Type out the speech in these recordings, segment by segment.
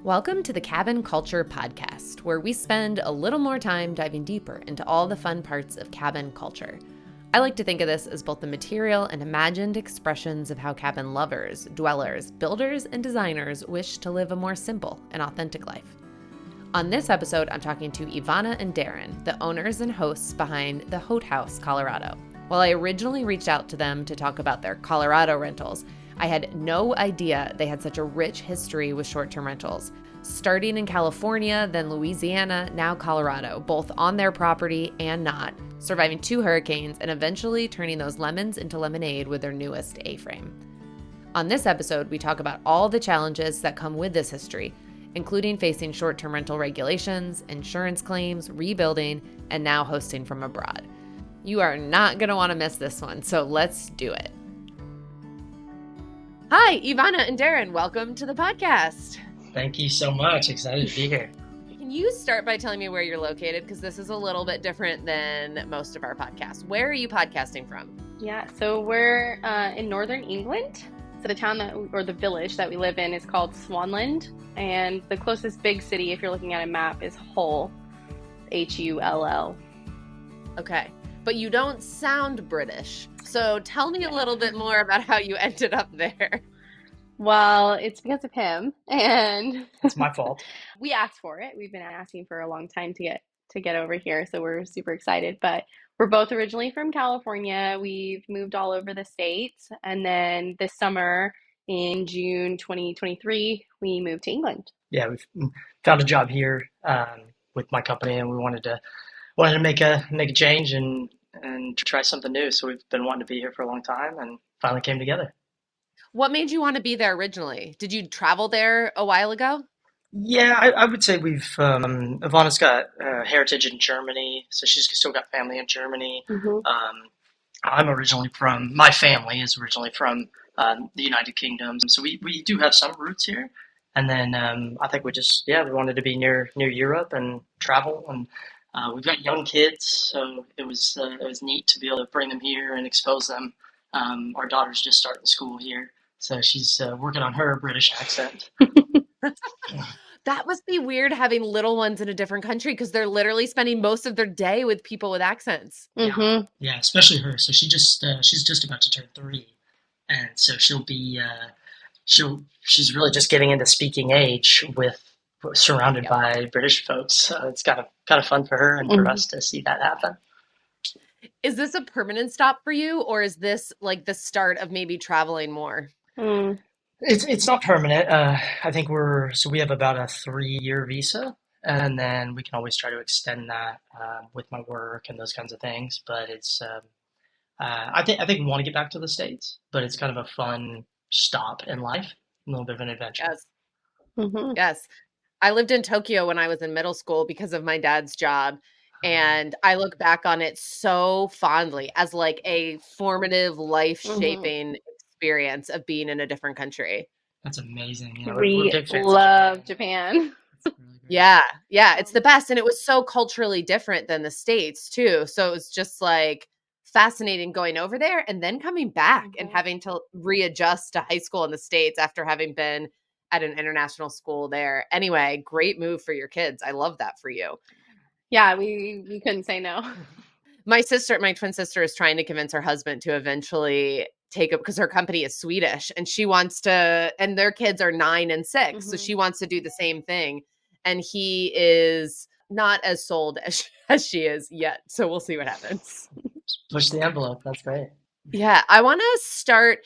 Welcome to the Cabin Culture Podcast, where we spend a little more time diving deeper into all the fun parts of cabin culture. I like to think of this as both the material and imagined expressions of how cabin lovers, dwellers, builders, and designers wish to live a more simple and authentic life. On this episode, I'm talking to Yvonna and Darin, the owners and hosts behind the Hote House Colorado. While I originally reached out to them to talk about their Colorado rentals, I had no idea they had such a rich history with short-term rentals. Starting in California, then Louisiana, now Colorado, both on their property and not, surviving 2 hurricanes and eventually turning those lemons into lemonade with their newest Aframe. On this episode, we talk about all the challenges that come with this history, including facing short-term rental regulations, insurance claims, rebuilding, and now hosting from abroad. You are not going to want to miss this one, so let's do it. Hi, Yvonna and Darin. Welcome to the podcast. Thank you so much. Excited to be here. Can you start by telling me where you're located? Because this is a little bit different than most of our podcasts. Where are you podcasting from? Yeah, so we're in northern England. So the town or the village that we live in is called Swanland. And the closest big city, if you're looking at a map, is Hull, Hull. Okay, but you don't sound British. So tell me a little bit more about how you ended up there. Well, it's because of him, and It's my fault. we asked for it. We've been asking for a long time to get over here, so we're super excited. But we're both originally from California. We've moved all over the states, and then this summer in June 2023, we moved to England. Yeah, we've found a job here with my company, and we wanted to make a change and try something new. So we've been wanting to be here for a long time, and finally came together. What made you want to be there originally? Did you travel there a while ago? Yeah, I would say we've Ivana's got heritage in Germany, so she's still got family in Germany. My family is originally from the United Kingdom, so we do have some roots here. And then I think we wanted to be near Europe and travel, and we've got young kids, so it was neat to be able to bring them here and expose them. Our daughter's just starting school here, so she's working on her British accent. That must be weird having little ones in a different country because they're literally spending most of their day with people with accents. Mm-hmm. Yeah, especially her. So she's just about to turn 3, and so she's really just getting into speaking age surrounded by British folks. So it's kind of fun for her and for us to see that happen. Is this a permanent stop for you, or is this like the start of maybe traveling more? It's not permanent. I think we have about a 3-year visa, and then we can always try to extend that with my work and those kinds of things. But it's I think we want to get back to the States, but it's kind of a fun stop in life, a little bit of an adventure. Yes. Mm-hmm. Yes. I lived in Tokyo when I was in middle school because of my dad's job. And I look back on it so fondly as like a formative, life-shaping experience of being in a different country. That's amazing. You know, We we're big fans love Japan. It's really great. Yeah, it's the best. And it was so culturally different than the States too. So it was just like fascinating going over there and then coming back and having to readjust to high school in the States after having been at an international school there. Anyway, great move for your kids. I love that for you. Yeah, we couldn't say no. My twin sister is trying to convince her husband to eventually take it because her company is Swedish and she wants to, and their kids are 9 and 6. So she wants to do the same thing. And he is not as sold as she is yet. So we'll see what happens. Push the envelope. That's great. Yeah. I want to start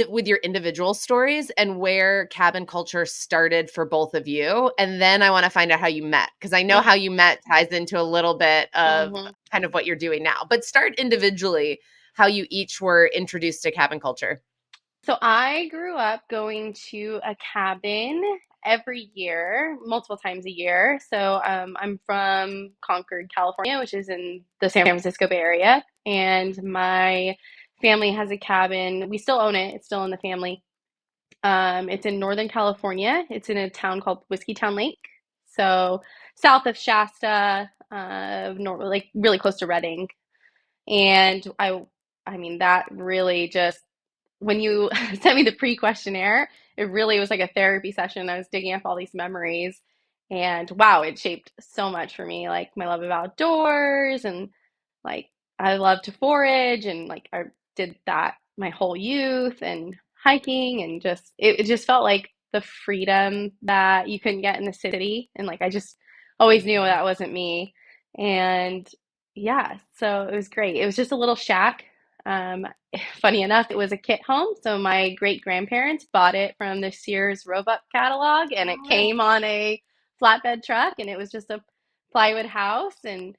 with your individual stories and where cabin culture started for both of you. And then I want to find out how you met, because I know how you met ties into a little bit of kind of what you're doing now. But start individually, how you each were introduced to cabin culture. So I grew up going to a cabin every year, multiple times a year. So I'm from Concord, California, which is in the San Francisco Bay Area. And my family has a cabin. We still own it. It's still in the family. It's in Northern California. It's in a town called Whiskeytown Lake. So south of Shasta, like really close to Redding. And I mean, that really just, when you sent me the pre-questionnaire, it really was like a therapy session. I was digging up all these memories, and wow, it shaped so much for me. Like my love of outdoors, and like I love to forage, and like I did that my whole youth, and hiking, and just it just felt like the freedom that you couldn't get in the city. And like I just always knew Mhm. that wasn't me. And yeah, so it was great. It was just a little shack. Um, Funny enough, it was a kit home. So my great grandparents bought it from the Sears Roebuck catalog, and it Oh, came on a flatbed truck, and it was just a plywood house. And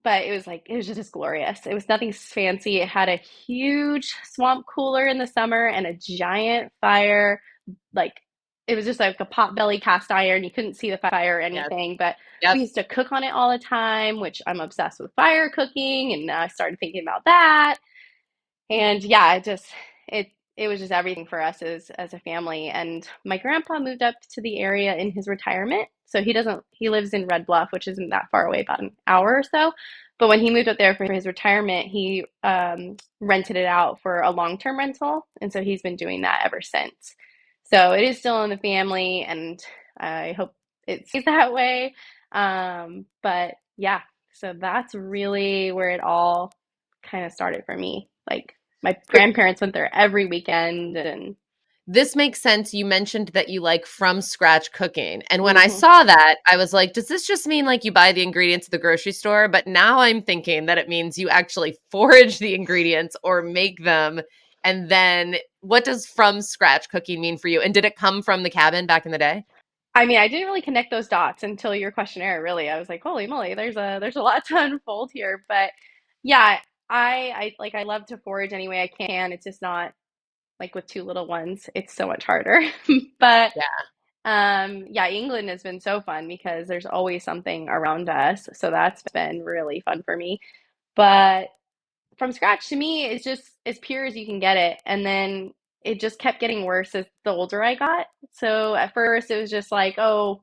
but it was like it was just glorious. It was nothing fancy. It had a huge swamp cooler in the summer and a giant fire. Like it was just like a potbelly cast iron. You couldn't see the fire or Yeah. anything, but we Yep. used to cook on it all the time, which I'm obsessed with fire cooking, and now I started thinking about that. And yeah, it it was just everything for us as a family. And my grandpa moved up to the area in his retirement. So he lives in Red Bluff, which isn't that far away, about an hour or so. But when he moved up there for his retirement, he rented it out for a long-term rental. And so he's been doing that ever since. So it is still in the family, and I hope it stays that way. But yeah, so that's really where it all kind of started for me. Like my grandparents went there every weekend, and This makes sense. You mentioned that you like from scratch cooking. And when I mhm. saw that, I was like, does this just mean like you buy the ingredients at the grocery store? But now I'm thinking that it means you actually forage the ingredients or make them. And then what does from scratch cooking mean for you? And did it come from the cabin back in the day? I mean, I didn't really connect those dots until your questionnaire, really. I was like, holy moly, there's a lot to unfold here. But yeah, I love to forage any way I can. It's just not like with two little ones. It's so much harder. But Yeah. yeah, England has been so fun because there's always something around us. So that's been really fun for me. But from scratch to me it's just as pure as you can get it. And then it just kept getting worse as the older I got. So at first it was just like, oh,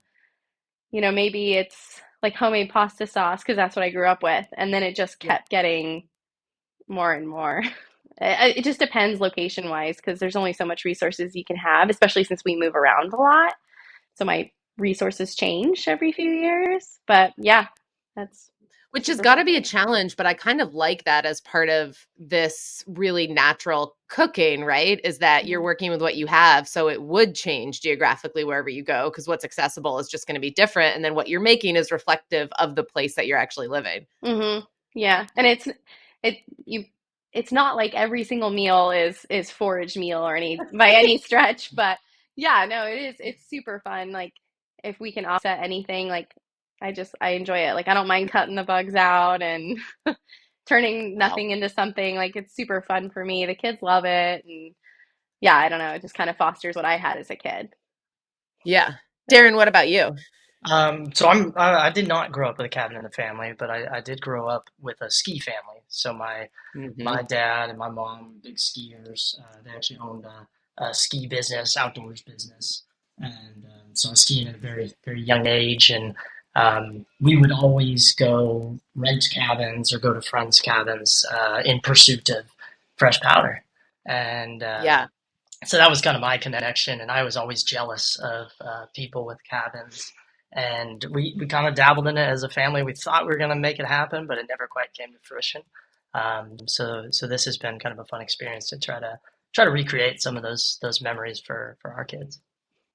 maybe it's like homemade pasta sauce because that's what I grew up with. And then it just Yeah. kept getting more and more. It just depends location wise because there's only so much resources you can have, especially since we move around a lot. So my resources change every few years. But yeah, that's Which has super got fun. to be a challenge, but I kind of like that as part of this really natural cooking, right? Is that you're Mhm. working with what you have. So it would change geographically wherever you go because what's accessible is just going to be different. And then what you're making is reflective of the place that you're actually living. Hmm. Yeah, and it you it's not like every single meal is forage meal or any by any stretch, but yeah, no, it's super fun. Like if we can offset anything, like I enjoy it. Like I don't mind cutting the bugs out and turning Wow. nothing into something. Like it's super fun for me. The kids love it, and yeah, I don't know, it just kind of fosters what I had as a kid. Yeah. Darin, what about you? I did not grow up with a cabin in the family, but I did grow up with a ski family. So my Hmm. dad and my mom, big skiers. They actually owned a ski business, outdoors business, and so I was skiing at a very very young age. And we would always go rent cabins or go to friends' cabins in pursuit of fresh powder. And Yeah. so that was kind of my connection, and I was always jealous of people with cabins. And we kind of dabbled in it as a family. We thought we were going to make it happen, but it never quite came to fruition. So this has been kind of a fun experience to try to recreate some of those memories for our kids.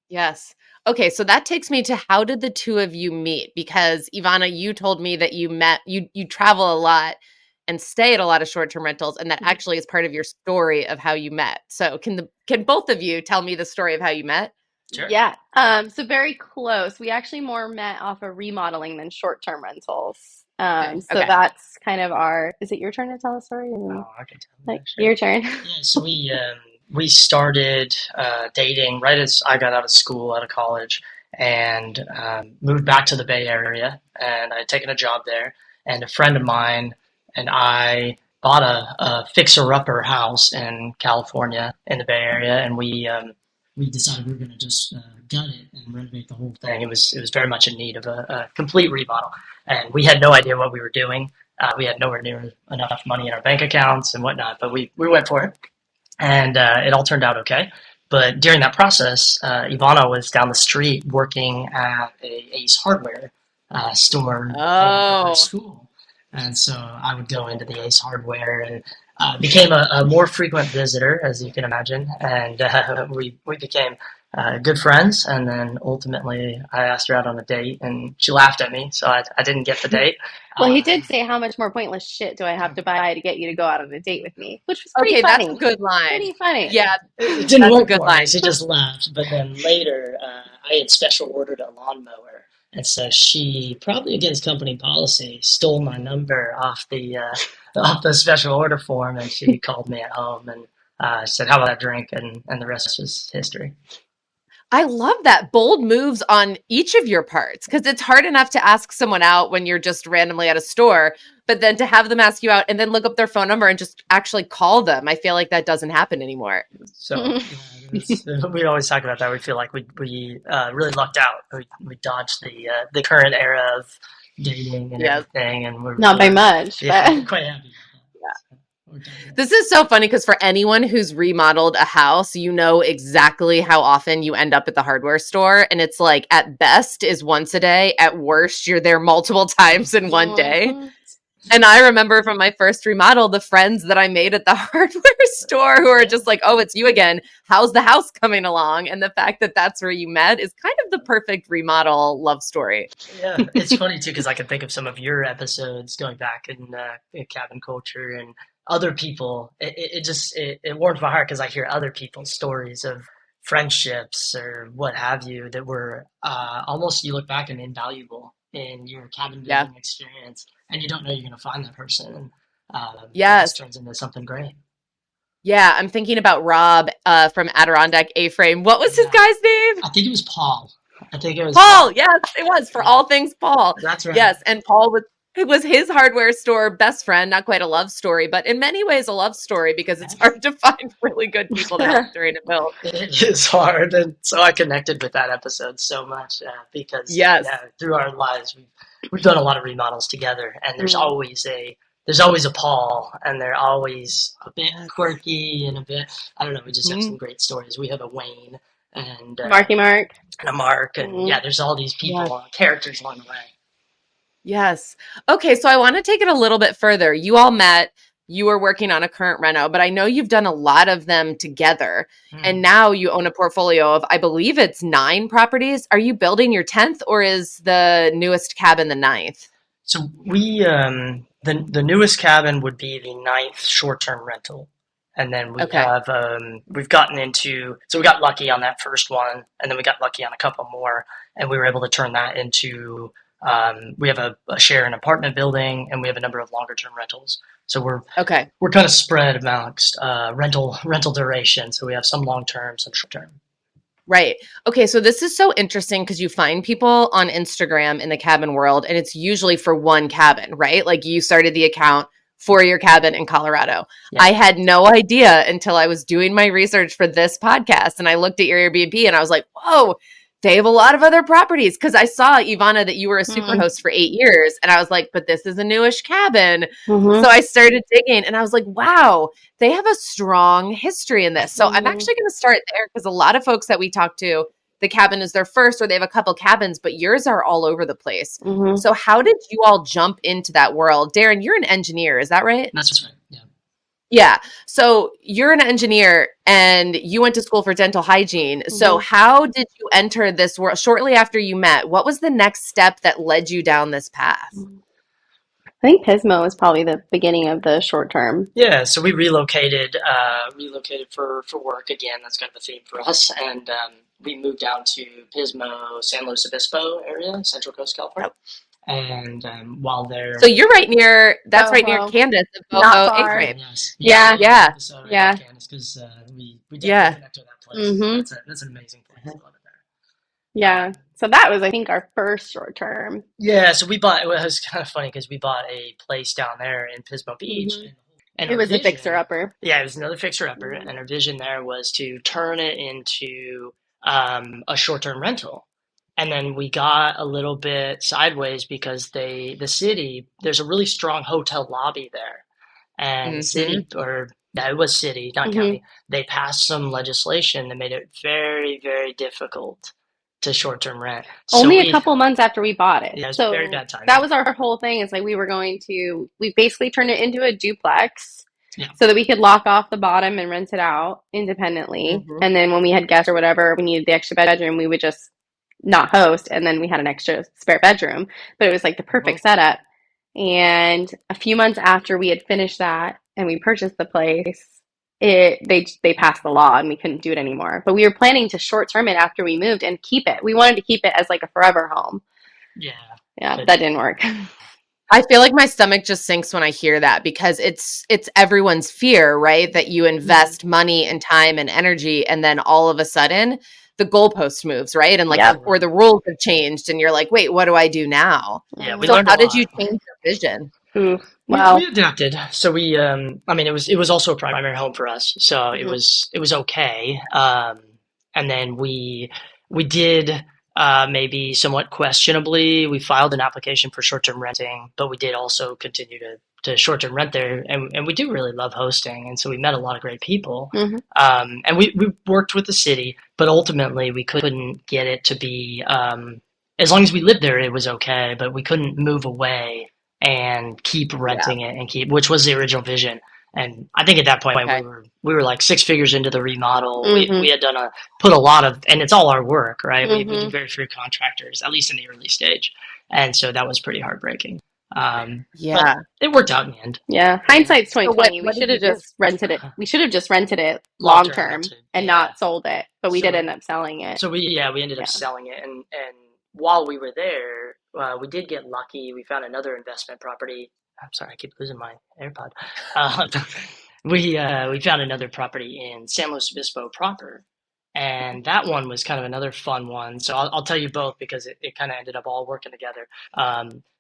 Yes. Okay, so that takes me to how did the two of you meet? Because Ivana, you told me that you travel a lot and stay at a lot of short-term rentals, and that actually is part of your story of how you met. So can both of you tell me the story of how you met? Sure. Yeah. So very close. We actually more met off of remodeling than short-term rentals. Okay. So Okay. that's kind of is it your turn to tell a story? Oh, I can tell Like that. Sure. your turn. Yeah, so we started dating right as I got out of school, out of college, and moved back to the Bay Area. And I had taken a job there, and a friend of mine and I bought a fixer-upper house in California in the Bay Area, and we decided we were going to just gut it and renovate the whole thing. It was very much in need of a complete remodel, and we had no idea what we were doing. We had nowhere near enough money in our bank accounts and whatnot, but we went for it, and it all turned out okay. But during that process, Ivana was down the street working at a Ace Hardware store for her Oh, school. And so I would go into the Ace Hardware and became a more frequent visitor, as you can imagine. And we became good friends. And then ultimately, I asked her out on a date, and she laughed at me, so I didn't get the date. Well, he Uh, did say, "How much more pointless shit do I have to buy to get you to go out on a date with me?" Which was pretty okay, that's a funny. good line. Pretty funny. Yeah, it didn't that's a work good for me. line. She just laughed. But then later, I had special ordered a lawnmower, and so she, probably against company policy, stole my number off the special order form, and she called me at home and said, "How about that drink?" And the rest was history. I love that bold moves on each of your parts because it's hard enough to ask someone out when you're just randomly at a store, but then to have them ask you out and then look up their phone number and just actually call them, I feel like that doesn't happen anymore. So we always talk about that. We feel like we really lucked out. We dodged the current era of dating and Yes. everything, and Not by we're much, yeah, but quite happy about that. So we're done with This is so funny because for anyone who's remodeled a house, you know exactly how often you end up at the hardware store. And it's like at best is once a day. At worst, you're there multiple times in one day. Mhm. And I remember from my first remodel, the friends that I made at the hardware store who are just like, oh, it's you again. How's the house coming along? And the fact that that's where you met is kind of the perfect remodel love story. Yeah, it's funny too because I can think of some of your episodes going back in cabin culture and other people. It warms my heart because I hear other people's stories of friendships or what have you that were almost, you look back, and invaluable in your cabin Yeah. building experience, and you don't know you're going to find that person, and it just Yes. turns into something great. Yeah. I'm thinking about Rob from Adirondack A-Frame. What was his Yeah, guy's name? I think it was Paul. I think it was Paul. Paul. Yes, it was for Yeah, all things Paul. that's right. Yes. And Paul was, it was his hardware store best friend, not quite a love story, but in many ways a love story because it's hard to find really good people to help during a build. It is hard, and so I connected with that episode so much because Yes. yeah, through our lives we've done a lot of remodels together, and Mm. there's always a Paul, and they're always a bit Yes. quirky and a bit, I don't know. We just have some Mhm. great stories. We have a Wayne and Marky Mark. a Mark, and Mm. yeah, there's all these Yes. people, characters along the way. Yes. Okay, so I want to take it a little bit further. You all met, you were working on a current reno, but I know you've done a lot of them together. And Mm. now you own a portfolio of, I believe it's 9 properties. Are you building your 10th or is the newest cabin the ninth? So we the newest cabin would be the ninth short-term rental. And then Okay. we've gotten into, so we got lucky on that first one, and then we got lucky on a couple more, and we were able to turn that into, we have a share in an apartment building, and we have a number of longer term rentals. So Okay. we're kind of spread amongst rental duration. So we have some long term, some short term. Right. Okay. So this is so interesting because you find people on Instagram in the cabin world, and it's usually for one cabin, right? Like you started the account for your cabin in Colorado. Yeah. I had no idea until I was doing my research for this podcast and I looked at your Airbnb and I was like, whoa, they have a lot of other properties. Because I saw, Yvonna, that you were a super host for 8 years. And I was like, but this is a newish cabin. Mhm. So I started digging and I was like, wow, they have a strong history in this. So I'm Mhm. actually going to start there because a lot of folks that we talk to, the cabin is their first or they have a couple cabins, but yours are all over the place. Mhm. So how did you all jump into that world? Darin, you're an engineer, is that right? That's right. Yeah. Yeah. So you're an engineer and you went to school for dental hygiene. So Mhm. how did you enter this world shortly after you met? What was the next step that led you down this path? I think Pismo was probably the beginning of the short term. Yeah, so we relocated for work again. That's kind of a theme for us, and we moved down to Pismo, San Luis Obispo area, Central Coast, California. And while there, So you're right near, that's right near Boho. Candace of Not Boho far. A-Frame. yes, Yeah. Yeah. episode Yeah. about Candace, because we definitely Yeah. connect with that place. Mhm. That's an amazing place. I love it there. Yeah. So that was, I think, our first short term. Yeah, so we bought. It was kind of funny because we bought a place down there in Pismo Beach, Mhm. and It our was a vision, fixer upper. yeah, it was another fixer upper, Mhm. and our vision there was to turn it into a short term rental. And then we got a little bit sideways because the city, there's a really strong hotel lobby there, and the Mm-hmm. city, or Yeah, it was city, not Hmm. county. They passed some legislation that made it very, very difficult to short-term rent. So Only a couple months after we bought it. yeah, it was very So bad that timing. was our whole thing. It's like we basically turned it into a duplex Yeah. so that we could lock off the bottom and rent it out independently. Mhm. And then when we had guests or whatever, we needed the extra bedroom, we would just not host. And then we had an extra spare bedroom. But it was like the perfect setup. And a few months after we had finished that and we purchased the place, they passed the law and we couldn't do it anymore. But we were planning to short term it after we moved and keep it. We wanted to keep it as like a forever home. Yeah. Yeah, But that didn't work. I feel like my stomach just sinks when I hear that because it's everyone's fear, right? That you invest money and time and energy and then all of a sudden the goalpost moves, right? And like Yep. or the rules have changed and you're like, "Wait, what do I do now?" yeah, we So learned a how did you lot. change your vision? Ooh, We well, adapted. So I mean, it was also a primary home for us, so mhm. it was okay. And then we did maybe somewhat questionably, we filed an application for short-term renting, but we did also continue to short-term rent there, and we do really love hosting, and so we met a lot of great people. Mhm. And we worked with the city, but ultimately we couldn't get it to be as long as we lived there, it was okay, but we couldn't move away and keep Yeah. renting it and keep, which was the original vision. And I think at that point Okay. we were like 6 figures into the remodel. Mhm. We had put a lot of, and it's all our work, right? We do Mhm. very few contractors, at least in the early stage, and so that was pretty heartbreaking. But Yeah. it worked out in the end. Yeah, Yeah. hindsight's So what 2020. We what did should you have do? just rented it. We should have just rented it Long long term, term too. and Yeah. not sold it. But we did So end up selling it. So we ended up Yeah. selling it, and while we were there, we did get lucky. We found another investment property. I'm sorry, I keep losing my AirPod. Uh, we found another property in San Luis Obispo proper, and that one was kind of another fun one. So I'll tell you both because it kind of ended up all working together.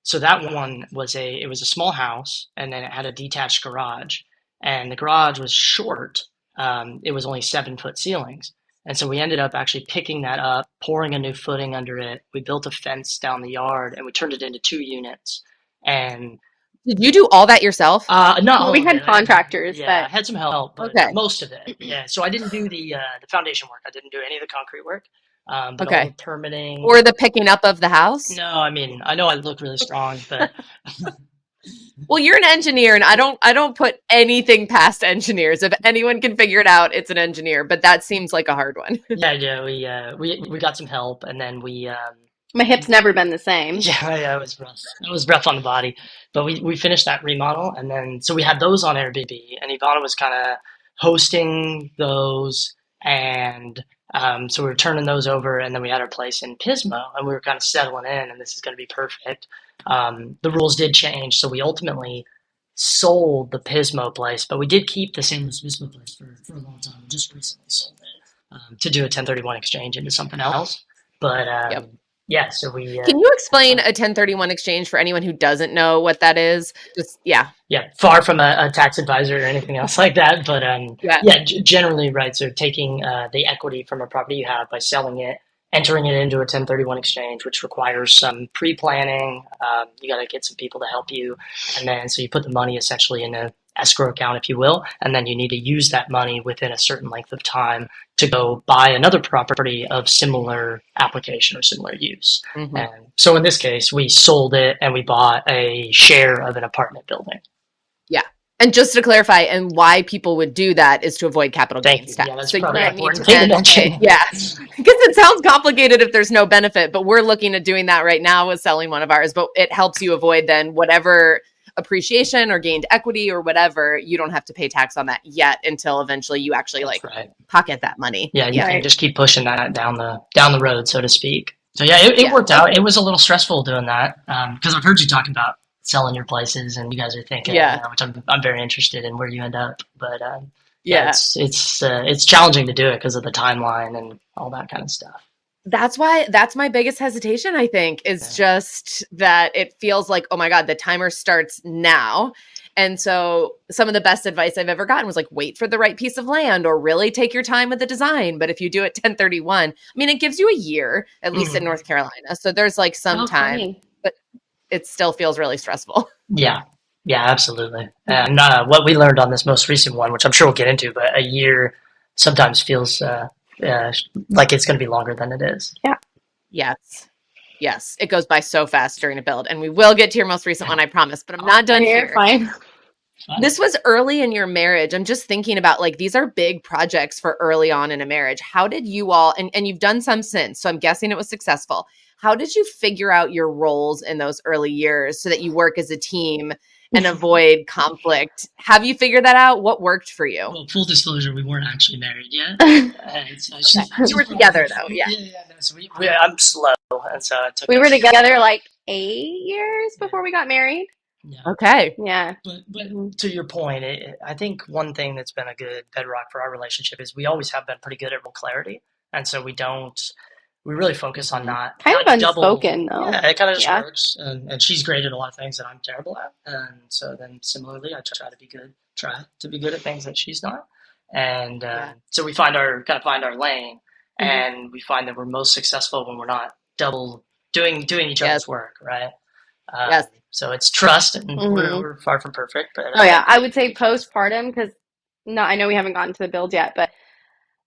So that one was it was a small house, and then it had a detached garage, and the garage was short. It was only 7 foot ceilings. And so we ended up actually picking that up, pouring a new footing under it. We built a fence down the yard and we turned it into 2 units. And Did you do all that yourself? not Well, all we of had it. contractors Yeah, I that. had some help, but Okay. most of it. Yeah. So I didn't do the foundation work. I didn't do any of the concrete work. But all the Okay. permitting. Or the picking up of the house? No, I mean, I know I look really strong, but Well, you're an engineer and I don't put anything past engineers. If anyone can figure it out, it's an engineer, but that seems like a hard one. yeah, we got some help, and then My hip's never been the same. yeah, it was rough. It was rough on the body, but we finished that remodel, and then so we had those on Airbnb, and Yvonna was kind of hosting those, and so we were turning those over, and then we had our place in Pismo, and we were kind of settling in, and this is going to be perfect. The rules did change, so we ultimately sold the Pismo place, but we did keep the San Luis Pismo place for a long time. We just recently sold it to do a 1031 exchange into something else, but. Yep. Yeah, so we Can you explain a 1031 exchange for anyone who doesn't know what that is? Just yeah. yeah, far from a tax advisor or anything else like that, but Yeah. yeah, generally, right. So taking the equity from a property you have by selling it, entering it into a 1031 exchange, which requires some pre-planning. You got to get some people to help you, and then so you put the money essentially in a escrow account, if you will, and then you need to use that money within a certain length of time to go buy another property of similar application or similar use. Mhm. And so in this case, we sold it and we bought a share of an apartment building. Yeah. And just to clarify, and why people would do that is to avoid capital Thank gains you. tax. Yeah, that's So you probably an don't need to important thing to then mention. pay. Yeah. Because it sounds complicated if there's no benefit, but we're looking at doing that right now with selling one of ours. But it helps you avoid then whatever appreciation or gained equity or whatever, you don't have to pay tax on that yet until eventually you actually That's like right. pocket that money. Yeah, you Yeah. can just keep pushing that down the road, so to speak. So yeah, it Yeah. worked out. It was a little stressful doing that because I've heard you talking about selling your places, and you guys are thinking, Yeah. which I'm very interested in where you end up. But Yeah. it's challenging to do it because of the timeline and all that kind of stuff. That's my biggest hesitation, I think, is just that it feels like, oh my God, the timer starts now. And so some of the best advice I've ever gotten was like, wait for the right piece of land or really take your time with the design. But if you do it 1031, I mean, it gives you a year, at least in North Carolina. So there's like some time, Okay. but it still feels really stressful. Yeah. Yeah, absolutely. And what we learned on this most recent one, which I'm sure we'll get into, but a year sometimes feels like it's going to be longer than it is. Yeah. Yes. Yes. It goes by so fast during a build. And we will get to your most recent one, I promise, but I'm not done You're here. fine. This was early in your marriage. I'm just thinking about like these are big projects for early on in a marriage. How did you all, and you've done some since, so I'm guessing it was successful. How did you figure out your roles in those early years so that you work as a team and avoid conflict? Have you figured that out? What worked for you? Well, full disclosure, we weren't actually married yet. So You were together though, yeah. No, so I'm slow, and so it took We were us. together like 8 years before we got married. Yeah. Okay. Yeah. But to your point, I think one thing that's been a good bedrock for our relationship is we always have been pretty good at role clarity, and so we really focus on not Kind of double. unspoken though. Yeah, it kind of just Yeah. works, and she's great at a lot of things that I'm terrible at, and so then similarly, I try to be good at things that she's not, and so we find our lane, and we find that we're most successful when we're not double doing each other's work, right? Yes. So it's trust, and we're far from perfect. But Oh yeah, I would say postpartum because I know we haven't gotten to the build yet, but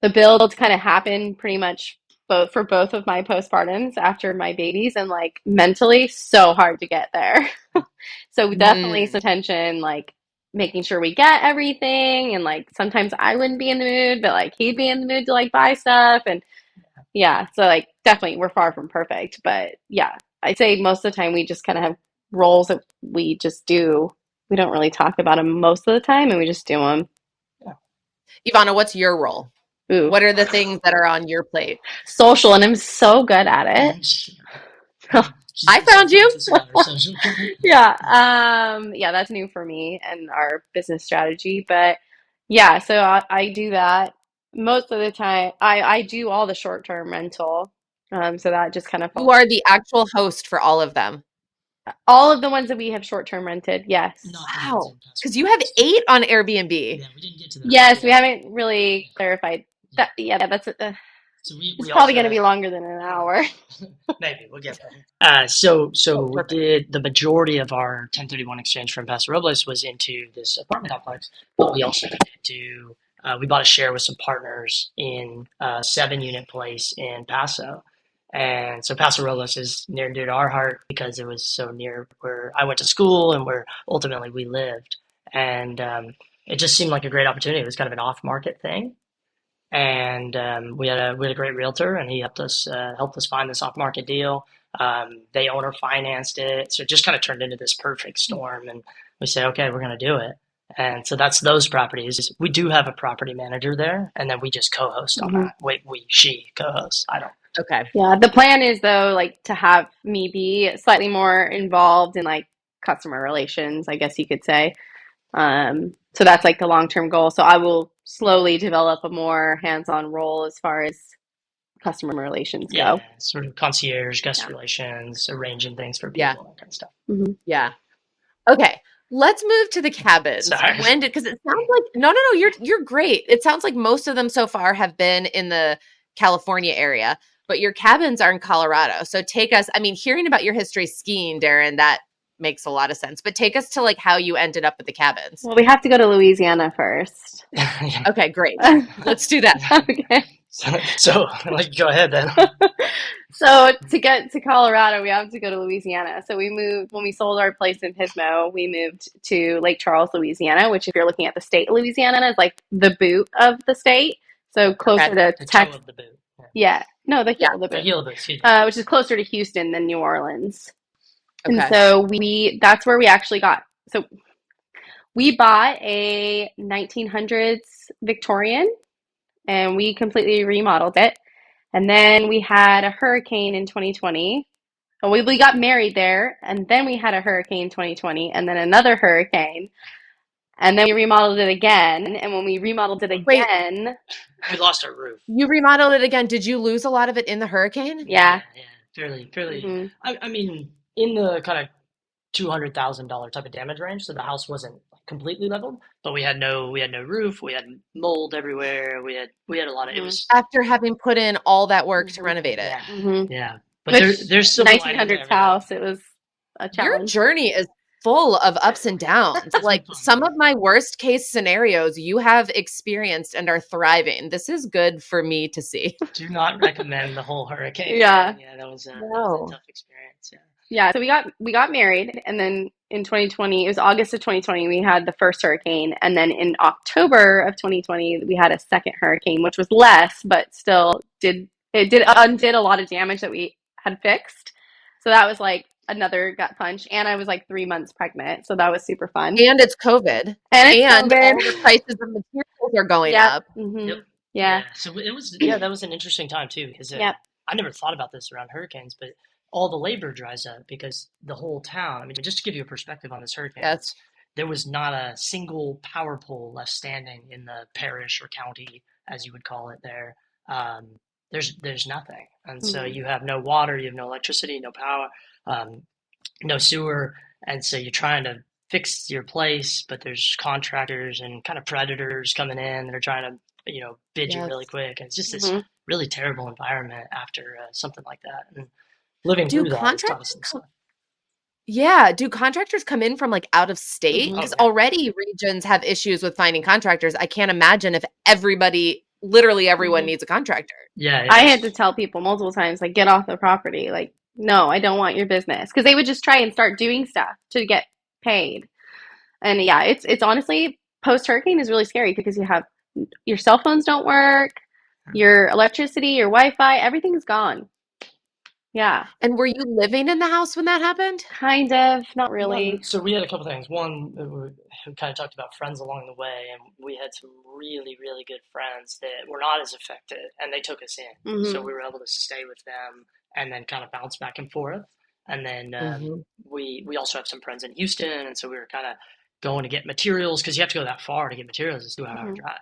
the builds kind of happened pretty much for both of my postpartums after my babies, and like mentally so hard to get there. So definitely some tension, like making sure we get everything, and like sometimes I wouldn't be in the mood, but like he'd be in the mood to like buy stuff, and yeah, so like definitely we're far from perfect, but yeah, I'd say most of the time we just kind of have roles that we just do. We don't really talk about them most of the time, and we just do them. Yvonna, what's your role? Ooh. What are the things that are on your plate? Social, and I'm so good at it. I found you. Yeah, that's new for me and our business strategy. But yeah, so I do that most of the time. I do all the short-term rental. So that just kind of You are the actual host for all of them. all of the ones that we have short-term rented. Yes. Wow. Because you have 8 on Airbnb. Yeah, we didn't get to that. Yes, we haven't really clarified that. Yeah, that's So it's probably going to be longer than an hour. Maybe we'll get there. So we did the majority of our 1031 exchange from Paso Robles was into this apartment complex, but we also did do we bought a share with some partners in a 7-unit place in Paso. And so Paso Robles is near and dear to our heart because it was so near where I went to school and where ultimately we lived. And it just seemed like a great opportunity. It was kind of an off-market thing. And we had a great realtor, and he helped us find this off-market deal. They owner financed it, so it just kind of turned into this perfect storm. And we said, okay, we're going to do it. And so that's those properties. We do have a property manager there, and then we just co-host on that. She co-hosts. I don't. Okay. Yeah, the plan is though, like to have me be slightly more involved in like customer relations, I guess you could say. So that's like the long-term goal. So I will slowly develop a more hands-on role as far as customer relations go. Sort of concierge, guest relations, arranging things for people, that kind of stuff. Yeah. Okay. Let's move to the cabins. Sorry. Because it sounds like no, you're great. It sounds like most of them so far have been in the California area, but your cabins are in Colorado. So take us, hearing about your history skiing, Darin, that makes a lot of sense. But take us to like how you ended up at the cabins. Well, we have to go to Louisiana first. Okay, great. Let's do that. Okay. So go ahead then. So to get to Colorado, we have to go to Louisiana. So we moved when we sold our place in Pismo. We moved to Lake Charles, Louisiana, which, if you're looking at the state of Louisiana, is like the boot of the state. So closer to Texas. The boot. Yeah, no, the heel of the boot. The heel of the boot. Which is closer to Houston than New Orleans. Okay. And so that's where we actually got. So we bought a 1900s Victorian, and we completely remodeled it. And then we had a hurricane in 2020. Oh, we got married there, and then we had a hurricane in 2020, and then another hurricane. And then we remodeled it again. And when we remodeled it again, we lost our roof. You remodeled it again. Did you lose a lot of it in the hurricane? Yeah. Fairly. In the kind of $200,000 type of damage range. So the house wasn't completely leveled, but we had no roof. We had mold everywhere. We had a lot of it was after having put in all that work to renovate it. Yeah. But there's still 1900s house. It was a challenge. Your journey is full of ups and downs. Like fun, some yeah. of my worst case scenarios you have experienced and are thriving. This is good for me to see. Do not recommend the whole hurricane Yeah. thing. Yeah, that was a No. tough experience. Yeah. Yeah, so we got married, and then in 2020, it was August of 2020, we had the first hurricane, and then in October of 2020, we had a second hurricane, which was less, but still did undid a lot of damage that we had fixed. So that was like another gut punch, and I was like 3 months pregnant, so that was super fun. And it's COVID. And it's And COVID. all the prices of materials are going Yep. up. Yep. Yeah. So it was that was an interesting time too, because Yep. I never thought about this around hurricanes, but all the labor dries up because the whole town. I mean, just to give you a perspective on this hurricane, Yes. there was not a single power pole left standing in the parish or county, as you would call it there. There's nothing, and so Mhm. you have no water, you have no electricity, no power, no sewer, and so you're trying to fix your place, but there's contractors and kind of predators coming in that are trying to bid you Yes. really quick, and it's just this Mhm. really terrible environment after something like that. And living Do through that has taught us contractors some stuff. Yeah. Do contractors come in from like out of state? Mhm. Oh Because yeah, already regions have issues with finding contractors. I can't imagine if literally everyone Mhm. needs a contractor. yeah, I had to it's tell people multiple times, like, get off the property. Like, no, I don't want your business. Because they would just try and start doing stuff to get paid. And yeah, it's honestly, post hurricane is really scary because you have your cell phones don't work, your electricity, your Wi-Fi, everything's gone. Yeah, And were you living in the house when that happened? kind of, not no. really. So we had a couple things. One, we kind of talked about friends along the way, and we had some really, really good friends that were not as affected, and they took us in. So Hmm. we were able to stay with them and then kind of bounce back and forth. And then Mhm. we also have some friends in Houston, and so we were kind of going to get materials because you have to go that far to get materials. It's a 2 hour Hmm. drive.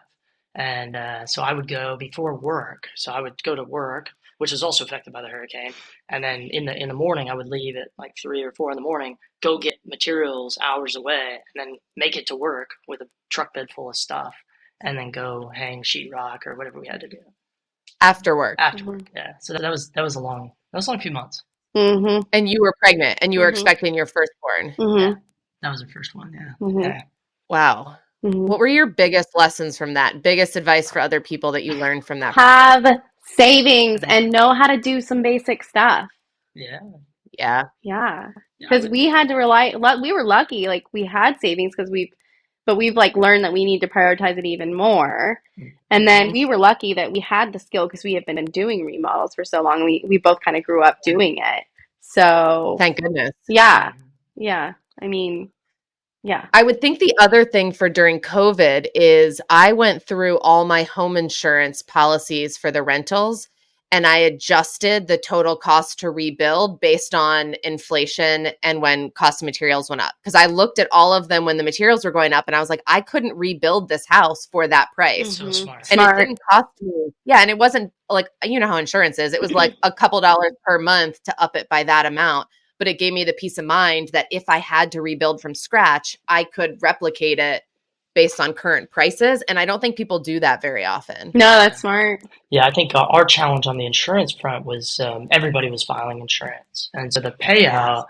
And so I would go before work. So I would go to work, which was also affected by the hurricane. And then in the morning, I would leave at like 3 or 4 in the morning, go get materials hours away, and then make it to work with a truck bed full of stuff, and then go hang sheetrock or whatever we had to do After work. after Hmm. work. Yeah. So that was a long few months. Hmm. And you were pregnant and you were Hmm. expecting your firstborn. Yeah. Hmm. That was the first one. Yeah. Hmm. Yeah. Wow. Hmm. What were your biggest lessons from that? Biggest advice for other people that you learned from that process? Have savings and know how to do some basic stuff. Yeah. Yeah. Yeah, Yeah. I because would. we had to we were lucky, like we had savings because we've like learned that we need to prioritize it even more. And then Mhm. we were lucky that we had the skill because we have been doing remodels for so long. We both kind of grew up doing it. So Thank goodness. yeah, Mhm. yeah. I mean, yeah. I would think the other thing for during COVID is I went through all my home insurance policies for the rentals and I adjusted the total cost to rebuild based on inflation and when cost of materials went up. Because I looked at all of them when the materials were going up and I was like, I couldn't rebuild this house for that price. So Hmm. smart. And it Smart. didn't cost me, yeah. And it wasn't like, you know how insurance is. It was like a couple dollars per month to up it by that amount. But it gave me the peace of mind that if I had to rebuild from scratch, I could replicate it based on current prices. And I don't think people do that very often. No, Yeah. that's smart. Yeah, I think our challenge on the insurance front was everybody was filing insurance, and so the Yeah. payout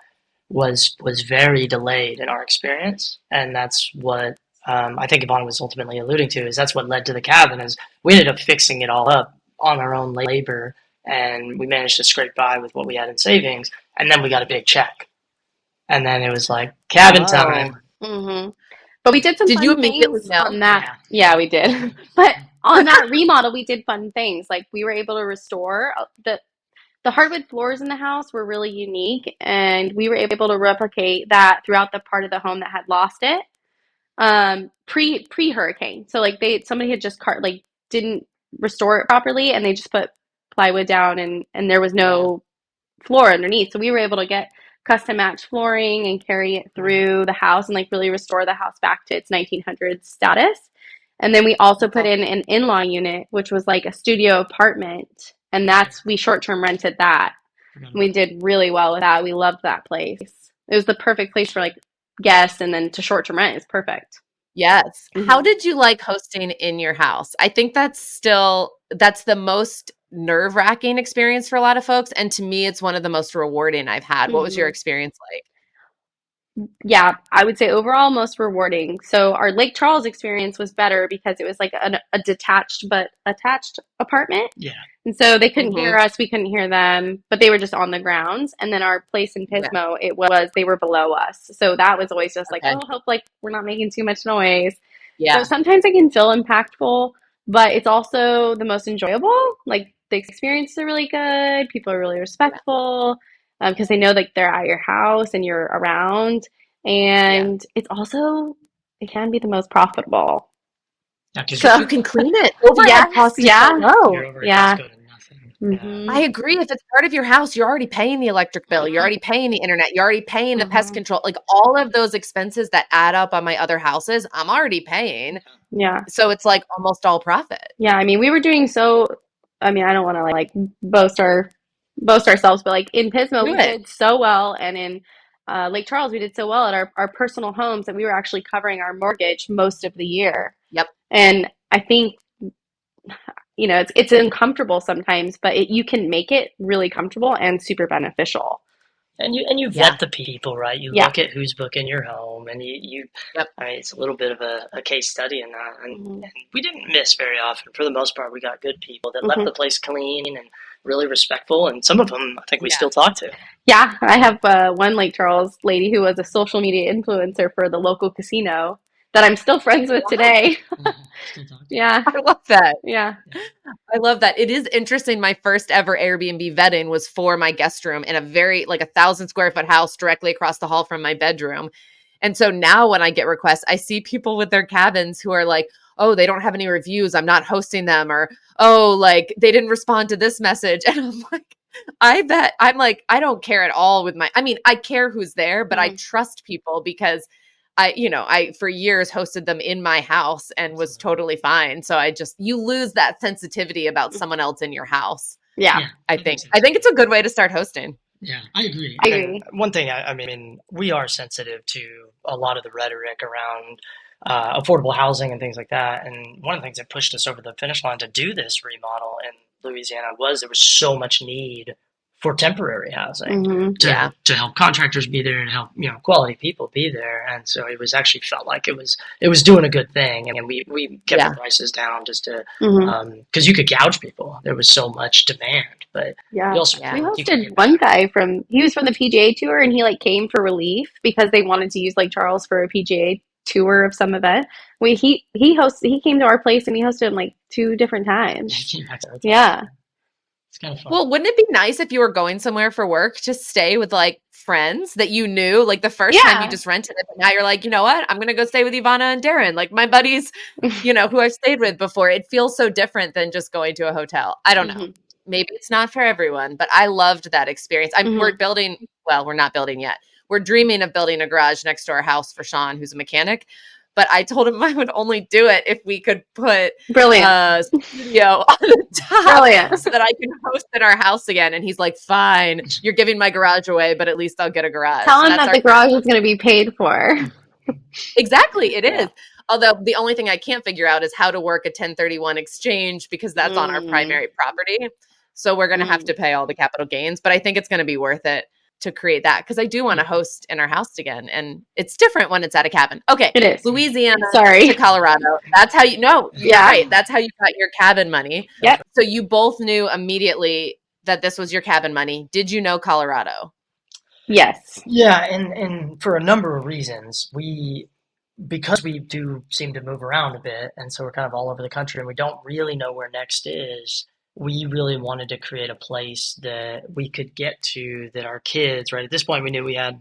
was very delayed in our experience, and that's what I think Yvonne was ultimately alluding to. Is that's what led to the cabin. Is we ended up fixing it all up on our own labor, and we managed to scrape by with what we had in savings, and then we got a big check, and then it was like cabin Oh. time. Hmm. But we did some Did you fun immediately things know? on that. Yeah, Yeah, we did. But on that remodel, we did fun things. Like we were able to restore the hardwood floors in the house were really unique, and we were able to replicate that throughout the part of the home that had lost it. Pre hurricane. So like somebody had just didn't restore it properly, and they just put plywood down, and there was Yeah. no floor underneath. So we were able to get custom match flooring and carry it through the house and like really restore the house back to its 1900s status. And then we also put Wow. in an in-law unit, which was like a studio apartment, and we short-term rented that. forgot We about that. did really well with that. We loved that place. It was the perfect place for like guests, and then to short-term rent is perfect. Yes. How Hmm. did you like hosting in your house? I think that's the most nerve-wracking experience for a lot of folks. And to me, it's one of the most rewarding I've had. What was your Hmm. experience like? Yeah, I would say overall most rewarding. So our Lake Charles experience was better because it was like a detached but attached apartment. Yeah. And so they couldn't hear Mm-hmm. us, we couldn't hear them, but they were just on the grounds. And then our place in Yeah. Pismo, it was they were below us. So that was always just like, Okay. oh, hope like we're not making too much noise. So Yeah. sometimes it can feel impactful, but it's also the most enjoyable. Like the experiences are really good. People are really Yeah. respectful because they know like they're at your house and you're around. Yeah. And it's also it can be the most profitable. Yeah, because So You can clean it. Overhead yes, cost is so yeah, low. your overhead costs yeah. go to nothing. Yeah. Hmm. I agree. If it's part of your house, you're already paying the electric bill. You're already paying the internet. You're already paying the pest Hmm. control. Like all of those expenses that add up on my other houses, I'm already paying. Yeah. So it's like almost all profit. Yeah, I mean, we were doing so. I mean, I don't want to like boast ourselves, but like in Pismo, Do we it. did so well, and in Lake Charles, we did so well at our personal homes that we were actually covering our mortgage most of the year. Yep. And I think it's uncomfortable sometimes, but you can make it really comfortable and super beneficial. And you Yeah. vet the people, right? You Yeah. look at who's booking your home, and you Yep. I mean, it's a little bit of a case study in that. Hmm. And we didn't miss very often. For the most part, we got good people that left Hmm. the place clean and really respectful. And some of them, I think we Yeah. still talk to. Yeah, I have one Lake Charles lady who was a social media influencer for the local casino that I'm still friends with Wow. today. Still talk to. Yeah, I love that. yeah. I love that. It is interesting. My first ever Airbnb vetting was for my guest room in a very like 1,000 square foot house directly across the hall from my bedroom. And so now when I get requests, I see people with their cabins who are like, oh, they don't have any reviews. I'm not hosting them. Or, oh, like they didn't respond to this message. And I'm like, I bet I'm like, I don't care at all with I mean, I care who's there, but I Mhm. trust people because I for years hosted them in my house and was Absolutely. totally fine. So you lose that sensitivity about someone else in your house. Yeah, Yeah, I I think think. so I too. think it's a good way to start hosting. Yeah, I agree. I And agree. one thing, I mean, we are sensitive to a lot of the rhetoric around affordable housing and things like that. And one of the things that pushed us over the finish line to do this remodel in Louisiana was there was so much need for temporary housing Hmm. Yeah. to help contractors be there and help quality people be there. And so it was actually felt like it was doing a good thing. And we kept Yeah. the prices down just to Hmm. because you could gouge people. There was so much demand, but Yeah. you also Yeah. We you can hosted get one back. guy he was from the PGA Tour and he like came for relief because they wanted to use Lake Charles for a PGA tour of some event. He came to our place and he hosted him like two different You times. came back to the hotel. Yeah. It's kind of fun. Well, wouldn't it be nice if you were going somewhere for work to stay with like friends that you knew? Like the first time you Yeah. just rented it, but now you're like, you know what? I'm gonna go stay with Yvonna and Darin, like my buddies, who I've stayed with before. It feels so different than just going to a hotel. I don't know. Hmm. Maybe it's not for everyone, but I loved that experience. We're Hmm. building, well, we're not building yet. We're dreaming of building a garage next to our house for Sean, who's a mechanic. But I told him I would only do it if we could put Brilliant. a studio on the top Brilliant. so that I can host in our house again. And he's like, fine, you're giving my garage away, but at least I'll get a garage. Tell So him that's that our the garage is going to be paid for. exactly it Yeah. is. Although the only thing I can't figure out is how to work a 1031 exchange because that's on our Mm, primary property. So we're going to have mm. to pay all the capital gains, but I think it's going to be worth it to create that because I do want to Yeah. host in our house again. And it's different when it's at a cabin. Okay. It is. Louisiana Sorry. to Colorado. That's how no, you're Yeah. right. That's how you got your cabin money. Yep. So you both knew immediately that this was your cabin money. Did you know Colorado? Yes. Yeah, and for a number of reasons, because we do seem to move around a bit, and so we're kind of all over the country, and we don't really know where next is. We really wanted to create a place that we could get to that our kids, right? At this point, we knew we had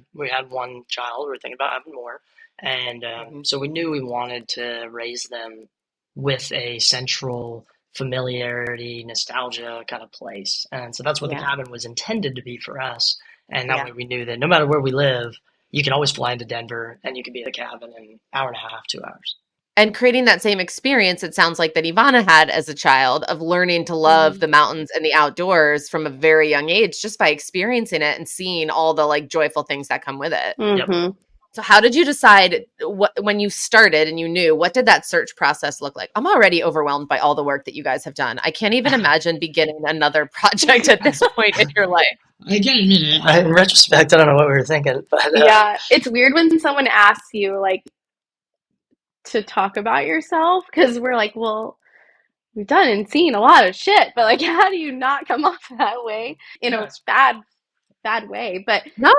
one child. We were thinking about having more, and Mhm. so we knew we wanted to raise them with a central familiarity, nostalgia kind of place, and so that's what the Yeah. cabin was intended to be for us. And that Yeah. way, we knew that no matter where we live, you can always fly into Denver and you can be at the cabin in an hour and a half, 2 hours. And creating that same experience, it sounds like that Ivana had as a child of learning to love Hmm. the mountains and the outdoors from a very young age, just by experiencing it and seeing all the like joyful things that come with it. Yep. Hmm. So how did you decide when you started and you knew, what did that search process look like? I'm already overwhelmed by all the work that you guys have done. I can't even imagine beginning another project at this point in your life. I gotta admit it. In retrospect, I don't know what we were thinking, but Yeah, it's weird when someone asks you like to talk about yourself because we're like, well, we've done and seen a lot of shit, but like, how do you not come off that way in a yes. bad way? But No,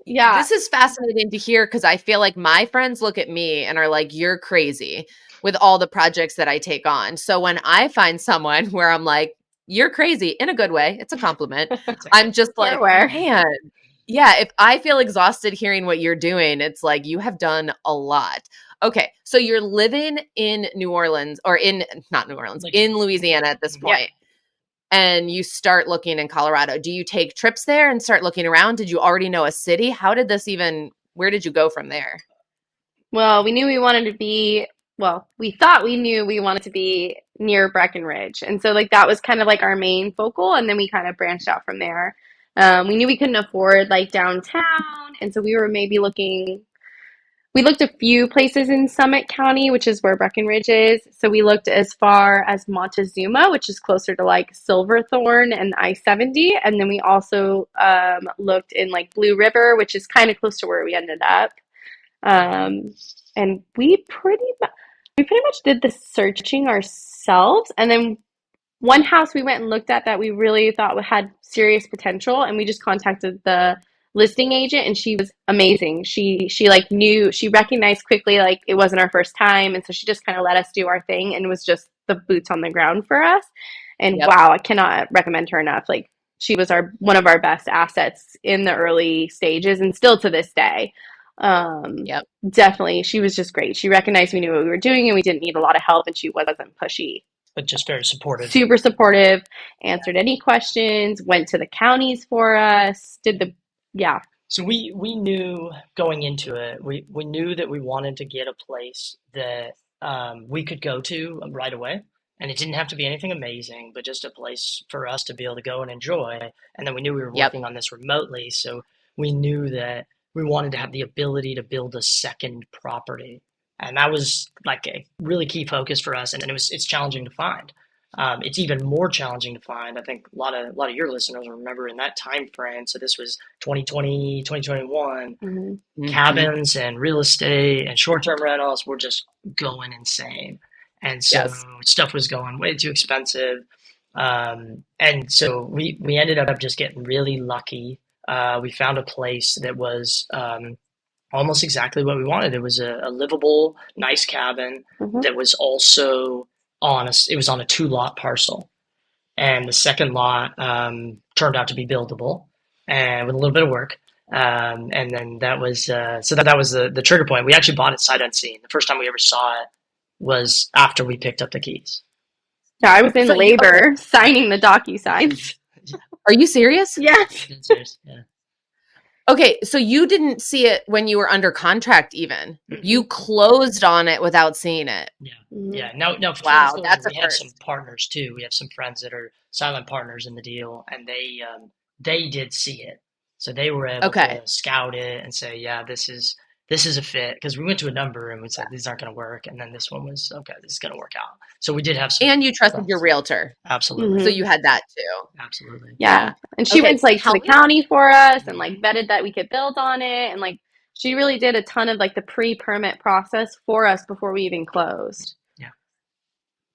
yeah, this is fascinating to hear because I feel like my friends look at me and are like, you're crazy with all the projects that I take on. So when I find someone where I'm like, you're crazy in a good way, it's a compliment. I'm just we're like, aware. man, yeah, if I feel exhausted hearing what you're doing, it's like you have done a lot. Okay, so you're living in New Orleans or in not New Orleans, in Louisiana at this Yeah. point, and you start looking in Colorado. Do you take trips there and start looking around? Did you already know a city? How did this even, where did you go from there? Well, we knew we wanted to be, well, we thought we knew we wanted to be near Breckenridge. And so, like, that was kind of like our main focal. And then we kind of branched out from there. We knew we couldn't afford like downtown. And so we were maybe looking, we looked a few places in Summit County, which is where Breckenridge is. So we looked as far as Montezuma, which is closer to like Silverthorne and I-70. And then we also looked in like Blue River, which is kind of close to where we ended up. Um, and we pretty much did the searching ourselves. And then one house we went and looked at that we really thought had serious potential, and we just contacted the listing agent, and she was amazing. She like knew, she recognized quickly like it wasn't our first time, and so she just kind of let us do our thing and was just the boots on the ground for us. And Yep. wow, I cannot recommend her enough. Like she was our one of our best assets in the early stages and still to this day. Yep. Definitely, she was just great. She recognized we knew what we were doing and we didn't need a lot of help, and she wasn't pushy. But just very supportive. Super supportive, answered any questions, went to the counties for us, did the, yeah. So we knew going into it, we knew that we wanted to get a place that we could go to right away. And it didn't have to be anything amazing, but just a place for us to be able to go and enjoy. And then we knew we were Yep. working on this remotely. So we knew that we wanted to have the ability to build a second property. And that was like a really key focus for us. And it's challenging to find. It's even more challenging to find. I think a lot of your listeners remember in that time frame. So this was 2020, 2021. Mm-hmm. Cabins and real estate and short-term rentals were just going insane. And so Yes. stuff was going way too expensive. And so we ended up just getting really lucky. We found a place that was almost exactly what we wanted. It was a livable, nice cabin that was also it was on a 2-lot parcel. And the second lot turned out to be buildable and with a little bit of work. And then that was that was the trigger point. We actually bought it sight unseen. The first time we ever saw it was after we picked up the keys. Yeah, I was in So labor signing the DocuSigns. Are you serious? Yes. Yeah. Okay, so you didn't see it when you were under contract even. You closed on it without seeing it. Yeah. Mhm. Yeah. No, Wow, that's a we have first. some partners too. We have some friends that are silent partners in the deal, and they did see it. So they were able Okay. to scout it and say, yeah, this is a fit. Because we went to a number and we said these aren't going to work, and then this one was okay. This is going to work out. So we did have some. And you trusted friends. your realtor. Absolutely. So you had that too. Absolutely. Yeah. And she Okay, went like to tell the me. county for us and like vetted that we could build on it. And like she really did a ton of like the pre-permit process for us before we even closed.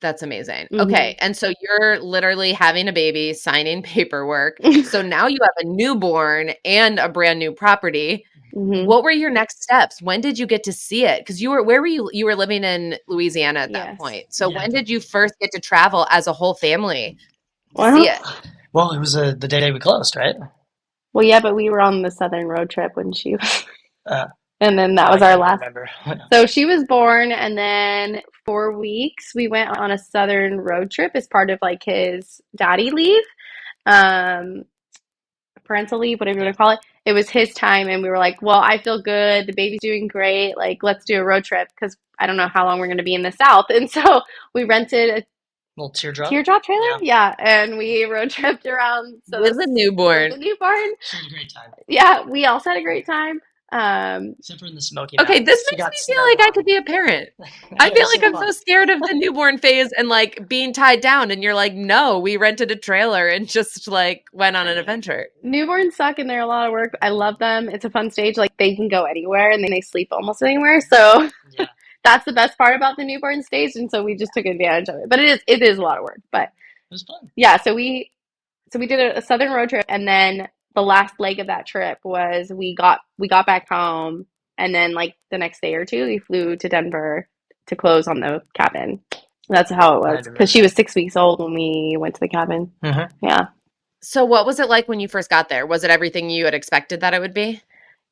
That's amazing. Mhm. Okay, and so you're literally having a baby, signing paperwork. So now you have a newborn and a brand new property. Mhm. What were your next steps? When did you get to see it? Because where were you? You were living in Louisiana at that Yes. point. So Yeah. when did you first get to travel as a whole family to Well, see it? Well, it was the day we closed, right? well, yeah, but we were on the southern road trip when she was, Uh, and then that was I our can't last. remember. So she was born, and then 4 weeks we went on a southern road trip as part of like his daddy leave, um, parental leave, whatever you want to call it. It was his time, and we were like, "Well, I feel good. The baby's doing great. Like, let's do a road trip because I don't know how long we're going to be in the South." And so we rented a Little teardrop. teardrop trailer, yeah, and we road tripped around. So With the newborn. with the newborn, She had a great time. yeah, we also had a great time. Except for in the Smoky Okay, Mountains. this She makes got me feel snow like I on. could be a parent. I Yeah, feel it's like so I'm fun. so scared of the newborn phase and like being tied down. And you're like, no, we rented a trailer and just like went on an adventure. Newborns suck and they're a lot of work. I love them. It's a fun stage. Like they can go anywhere and they sleep almost anywhere. So Yeah, that's the best part about the newborn stage. And so we just took advantage of it. But it is a lot of work. But it was fun. yeah, so we did a southern road trip, and then the last leg of that trip was we got back home, and then like the next day or two we flew to Denver to close on the cabin. That's how it I was had to because remember she was that. 6 weeks old when we went to the cabin. Yeah. So, what was it like when you first got there? Was it everything you had expected that it would be?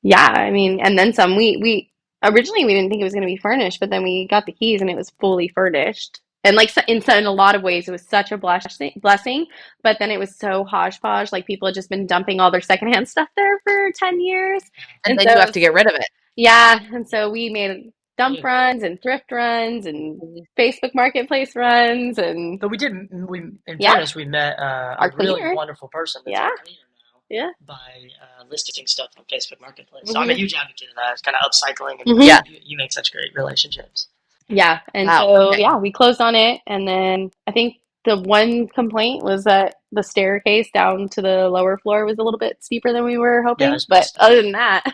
Yeah, I mean, and then some. We originally we didn't think it was going to be furnished, but then we got the keys and it was fully furnished. And like in a lot of ways, it was such a blessing. But then it was so hodgepodge. Like people had just been dumping all their secondhand stuff there for 10 years, And and then you so have to get rid of it. yeah, and so we made dump runs and thrift runs and Facebook Marketplace runs, and But we did. We in yeah, fairness, we met a our really cleaner. wonderful person that's Yeah, our cleaner now yeah. by listing stuff on Facebook Marketplace. So I'm a Hmm. huge advocate of that. It's kind of upcycling, and Hmm. Yeah. you make such great relationships. Yeah, and Wow. so Okay. yeah, we closed on it, and then I think the one complaint was that the staircase down to the lower floor was a little bit steeper than we were Yeah, hoping, it's but messed up. other than that,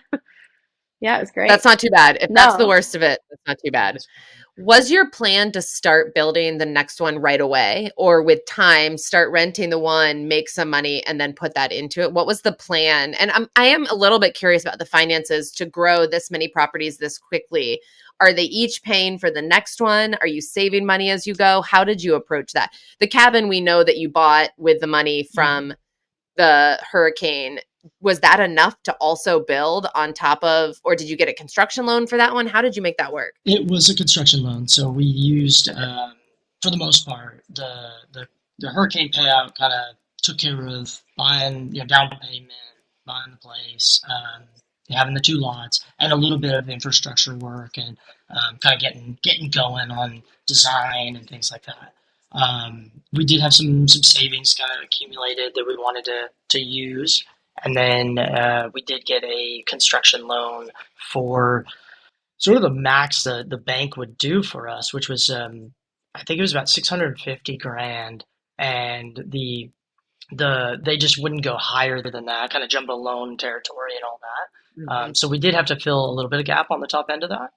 yeah, it was great. That's not too bad. If that's the No, worst of it, that's not too It bad. was fun. Was your plan to start building the next one right away, or with time start renting the one, make some money, and then put that into it? What was the plan? And I am a little bit curious about the finances to grow this many properties this quickly. Are they each paying for the next one? Are you saving money as you go? How did you approach that? The cabin we know that you bought with the money from the hurricane, was that enough to also build on top of, or did you get a construction loan for that one? How did you make that work? It was a construction loan, so we used, Okay. for the most part, the hurricane payout kind of took care of buying, down payment, buying the place, having the two lots, and a little bit of infrastructure work, and kind of getting going on design and things like that. We did have some savings kind of accumulated that we wanted to use, and then we did get a construction loan for sort of the max the bank would do for us, which was I think it was about 650 grand, and they just wouldn't go higher than that, kind of jumbo loan territory and all that. Mhm. So we did have to fill a little bit of gap on the top end of that.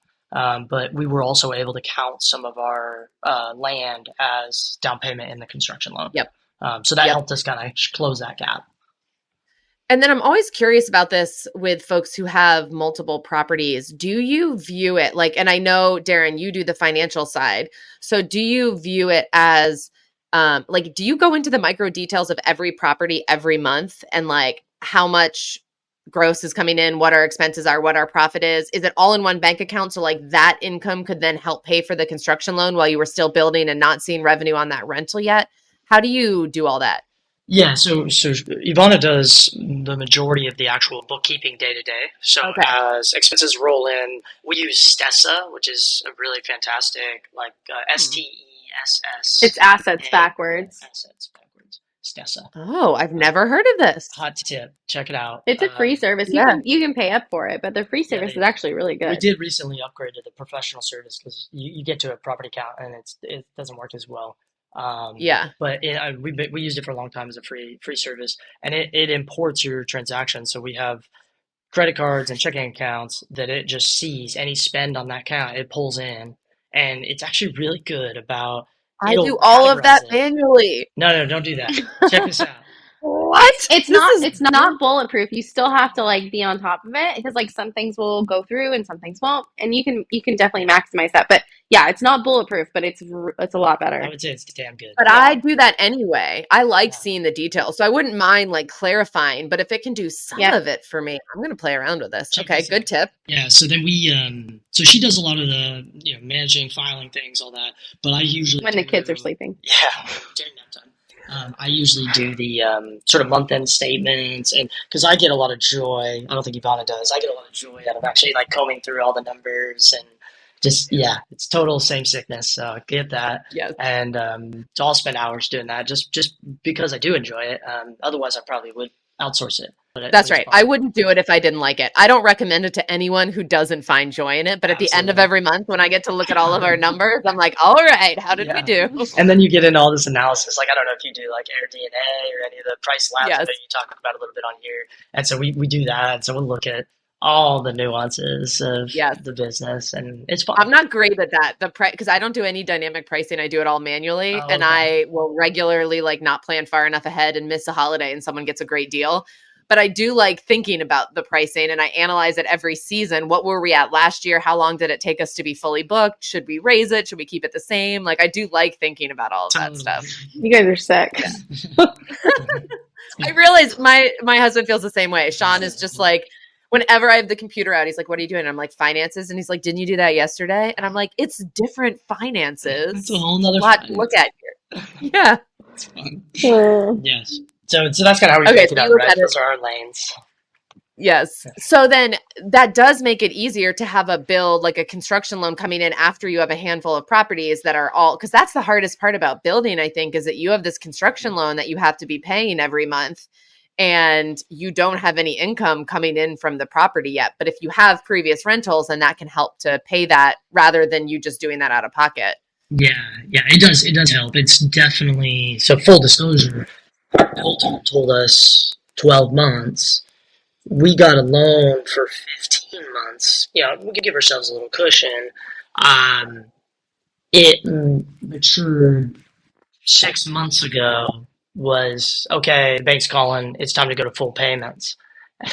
But we were also able to count some of our land as down payment in the construction loan. Yep. So that Yep. helped us kind of close that gap. And then I'm always curious about this with folks who have multiple properties. Do you view it like, and I know, Darin, you do the financial side. So do you view it as, like, do you go into the micro details of every property every month and like how much gross is coming in, what our expenses are, what our profit is? Is it all in one bank account? So like that income could then help pay for the construction loan while you were still building and not seeing revenue on that rental yet? How do you do all that? Yeah, so Yvonna does the majority of the actual bookkeeping day to day. So Okay. as expenses roll in, we use Stessa, which is a really fantastic, like STESS. it's assets backwards. Assets backwards. Stessa. Oh, I've never heard of this. Hot tip. Check it out. It's a free service. You Yeah. can pay up for it, but the free service is actually really We good. did recently upgrade to the professional service because you get to a property count and it doesn't work as well. Yeah. But we used it for a long time as a free service, and it imports your transactions. So we have credit cards and checking accounts that it just sees any spend on that account, it pulls in, and it's actually really good about. I do It'll all of that categorize it. manually. No, don't do that. Check this out. What? It's This not is it's not bulletproof. You still have to like be on top of it because like some things will go through and some things won't, and you can definitely maximize that. But yeah, it's not bulletproof, but it's a lot I better. would say it's damn good. But Yeah. I do that anyway. I like Yeah. seeing the details. So I wouldn't mind like clarifying, but if it can do some Yeah. of it for me, I'm going to play around with this. Check Okay, this good out. tip. Yeah, so then so she does a lot of the managing, filing things, all that. But I usually When the kids are do- sleeping. Yeah, during nap time. I usually do the sort of month-end statements, and because I get a lot of joy, I don't think Ivana does. I get a lot of joy out of actually like combing through all the numbers and just it's total same sickness. So I get that, Yes. and so I'll spend hours doing that just because I do enjoy it. Otherwise, I probably outsource it. That's right. I wouldn't do it if I didn't like it. I don't recommend it to anyone who doesn't find joy in it. But at the end of every month, when I get to look at all of our numbers, I'm like, all right, how did we do? And then you get into all this analysis. Like, I don't know if you do like AirBNB or any of the price labs Yes. that you talk about a little bit on here. And so we do that. So we'll look at all the nuances of the business, and it's fun. I'm not great at that. Because I don't do any dynamic pricing. I do it all manually, and I will regularly like not plan far enough ahead and miss a holiday and someone gets a great deal. But I do like thinking about the pricing, and I analyze it every season. What were we at last year? How long did it take us to be fully booked? Should we raise it? Should we keep it the same? Like, I do like thinking about all of that stuff. You guys are sick. Yeah. I realize my husband feels the same way. Sean is just like, whenever I have the computer out, he's like, what are you doing? And I'm like, finances. And he's like, didn't you do that yesterday? And I'm like, it's different finances. It's a whole nother lot to look at here. Yeah. It's fun. Yes. So that's kind of how we break it up, right? Those are our lanes. Yes. So then that does make it easier to have a build, like a construction loan coming in after you have a handful of properties that are all, because that's the hardest part about building, I think, is that you have this construction loan that you have to be paying every month and you don't have any income coming in from the property yet. But if you have previous rentals, then that can help to pay that rather than you just doing that out of pocket. Yeah, it does help. It's definitely, so full disclosure, Haute told us 12 months. We got a loan for 15 months. You know, we could give ourselves a little cushion. It matured 6 months ago was, okay, the bank's calling, it's time to go to full payments.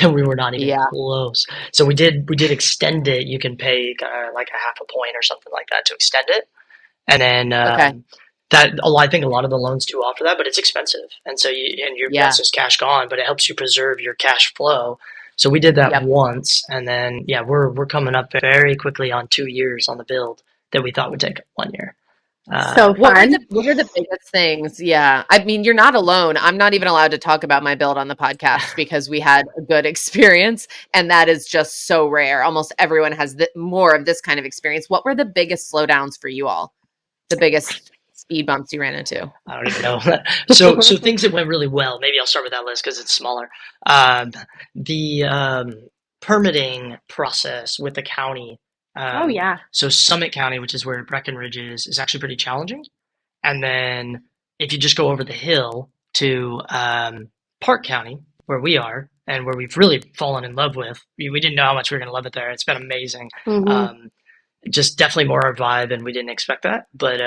And we were not even close. So we did extend it. You can pay like a half a point or something like that to extend it. And then I think a lot of the loans do offer that, but it's expensive. And so that's just cash gone, but it helps you preserve your cash flow. So we did that once, and then we're coming up very quickly on 2 years on the build that we thought would take 1 year. So fun. What are the biggest things? Yeah. I mean, you're not alone. I'm not even allowed to talk about my build on the podcast because we had a good experience, and that is just so rare. Almost everyone has more of this kind of experience. What were the biggest slowdowns for you all? The biggest speed bumps you ran into? I don't even know. So things that went really well. Maybe I'll start with that list because it's smaller. The permitting process with the county. So Summit County, which is where Breckenridge is actually pretty challenging. And then if you just go over the hill to Park County, where we are, and where we've really fallen in love with, we didn't know how much we were going to love it there. It's been amazing. Mm-hmm. Just definitely more our vibe, and we didn't expect that. But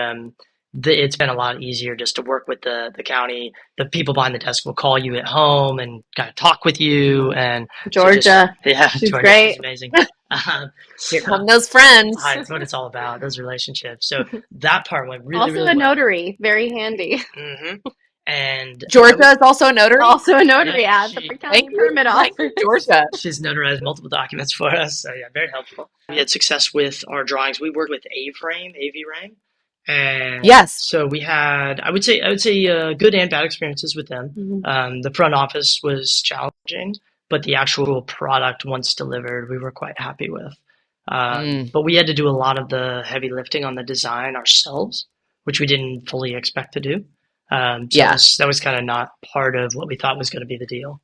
it's been a lot easier just to work with the county. The people behind the desk will call you at home and kind of talk with you. And Georgia, she's Georgia, great. She's amazing. Here come those friends. That's what it's all about, those relationships. So that part went really, also really a well. notary, very handy. Mm-hmm. And Georgia is also a notary? Also a notary at the county permit office. Georgia. She's notarized multiple documents for us. So very helpful. We had success with our drawings. We worked with Aframe. And so we had, I would say good and bad experiences with them. Mm-hmm. The front office was challenging, but the actual product once delivered, we were quite happy with. But we had to do a lot of the heavy lifting on the design ourselves, which we didn't fully expect to do. That was kind of not part of what we thought was going to be the deal.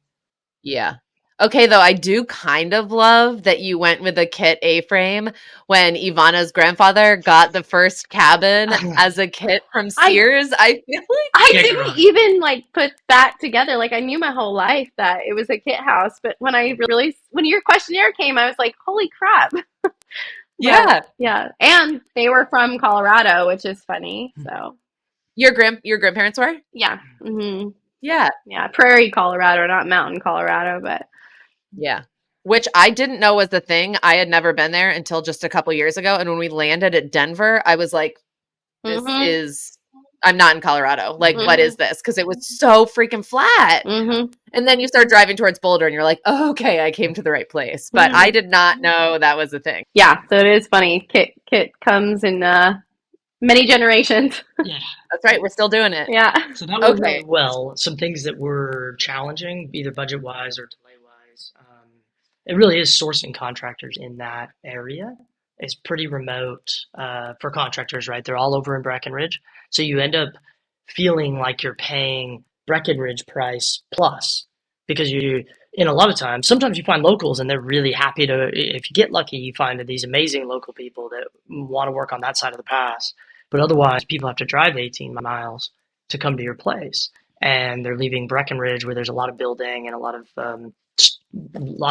Yeah. Okay, though, I do kind of love that you went with a kit A-frame when Yvonne's grandfather got the first cabin as a kit from Sears. I feel like I didn't even put that together. Like, I knew my whole life that it was a kit house, but when your questionnaire came, I was like, holy crap. Yeah. And they were from Colorado, which is funny. So your grandparents were? Yeah. Mm-hmm. Yeah. Prairie, Colorado, not mountain Colorado, but yeah. Which I didn't know was the thing. I had never been there until just a couple years ago. And when we landed at Denver, I was like, I'm not in Colorado. Like, what is this? Because it was so freaking flat. Mm-hmm. And then you start driving towards Boulder and you're like, oh, okay, I came to the right place. But I did not know that was a thing. Yeah. So it is funny. Kit comes in many generations. Yeah. That's right. We're still doing it. Yeah. So that went really well. Some things that were challenging, either budget-wise or delay-wise. It really is sourcing contractors in that area. It's pretty remote for contractors, right? They're all over in Breckenridge. So you end up feeling like you're paying Breckenridge price plus because in a lot of times, sometimes you find locals and they're really happy to, if you get lucky, you find these amazing local people that want to work on that side of the pass. But otherwise, people have to drive 18 miles to come to your place. And they're leaving Breckenridge where there's a lot of building and a lot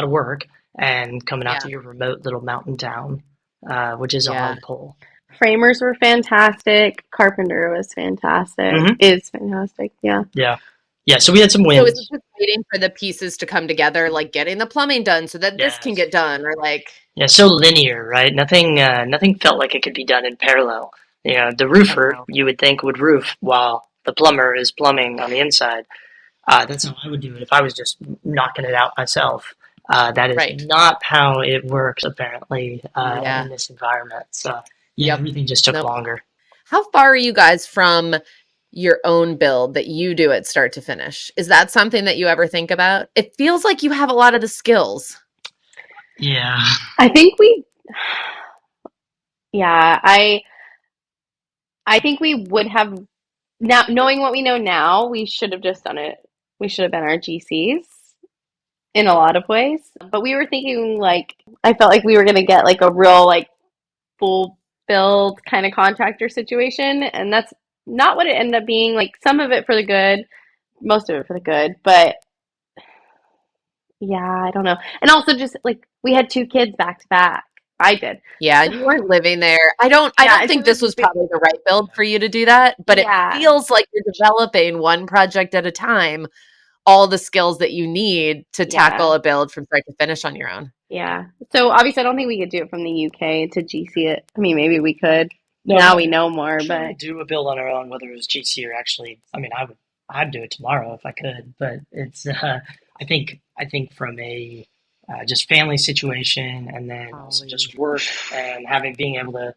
of work and coming out Yeah. to your remote little mountain town, which is a Yeah. hard pull. Framers were fantastic. Carpenter was fantastic. Mhm. Is fantastic. Yeah. Yeah. Yeah. So we had some So is it wins. just waiting for the pieces to come together, like getting the plumbing done so that this can Yes. get done, or like, Yeah, so linear, right? Nothing felt like it could be done in parallel. You know, the oh roofer, wow. you would think, would roof while the plumber is plumbing on the inside. That's how I would do it if I was just knocking it out myself. That is Right. not how it works, apparently, Yeah. in this environment. So, yeah, Yep. everything just took Nope. longer. How far are you guys from your own build that you do it start to finish? Is that something that you ever think about? It feels like you have a lot of the skills. Yeah. I think yeah, I think we would have, now knowing what we know now, we should have just done it. We should have been our GCs in a lot of ways. But we were thinking like, I felt like we were gonna get like a real like full build kind of contractor situation, and that's not what it ended up being. Like some of it for the good, most of it for the good, but yeah, I don't know. And also just like we had two kids back to back. I did. Yeah, So, and you weren't living there. I yeah, don't and so think it was this was big. probably the right build for you to do that, but it Yeah, feels like you're developing one project at a time, all the skills that you need to tackle yeah, a build from start to finish on your own. yeah. So obviously, I don't think we could do it from the UK to GC it. I mean, maybe we could. No, Now I'm we know more, sure we but do a build on our own, whether it was GC or actually. I mean, I'd do it tomorrow if I could, but it's. I think from a just family situation, and then also just work and being able to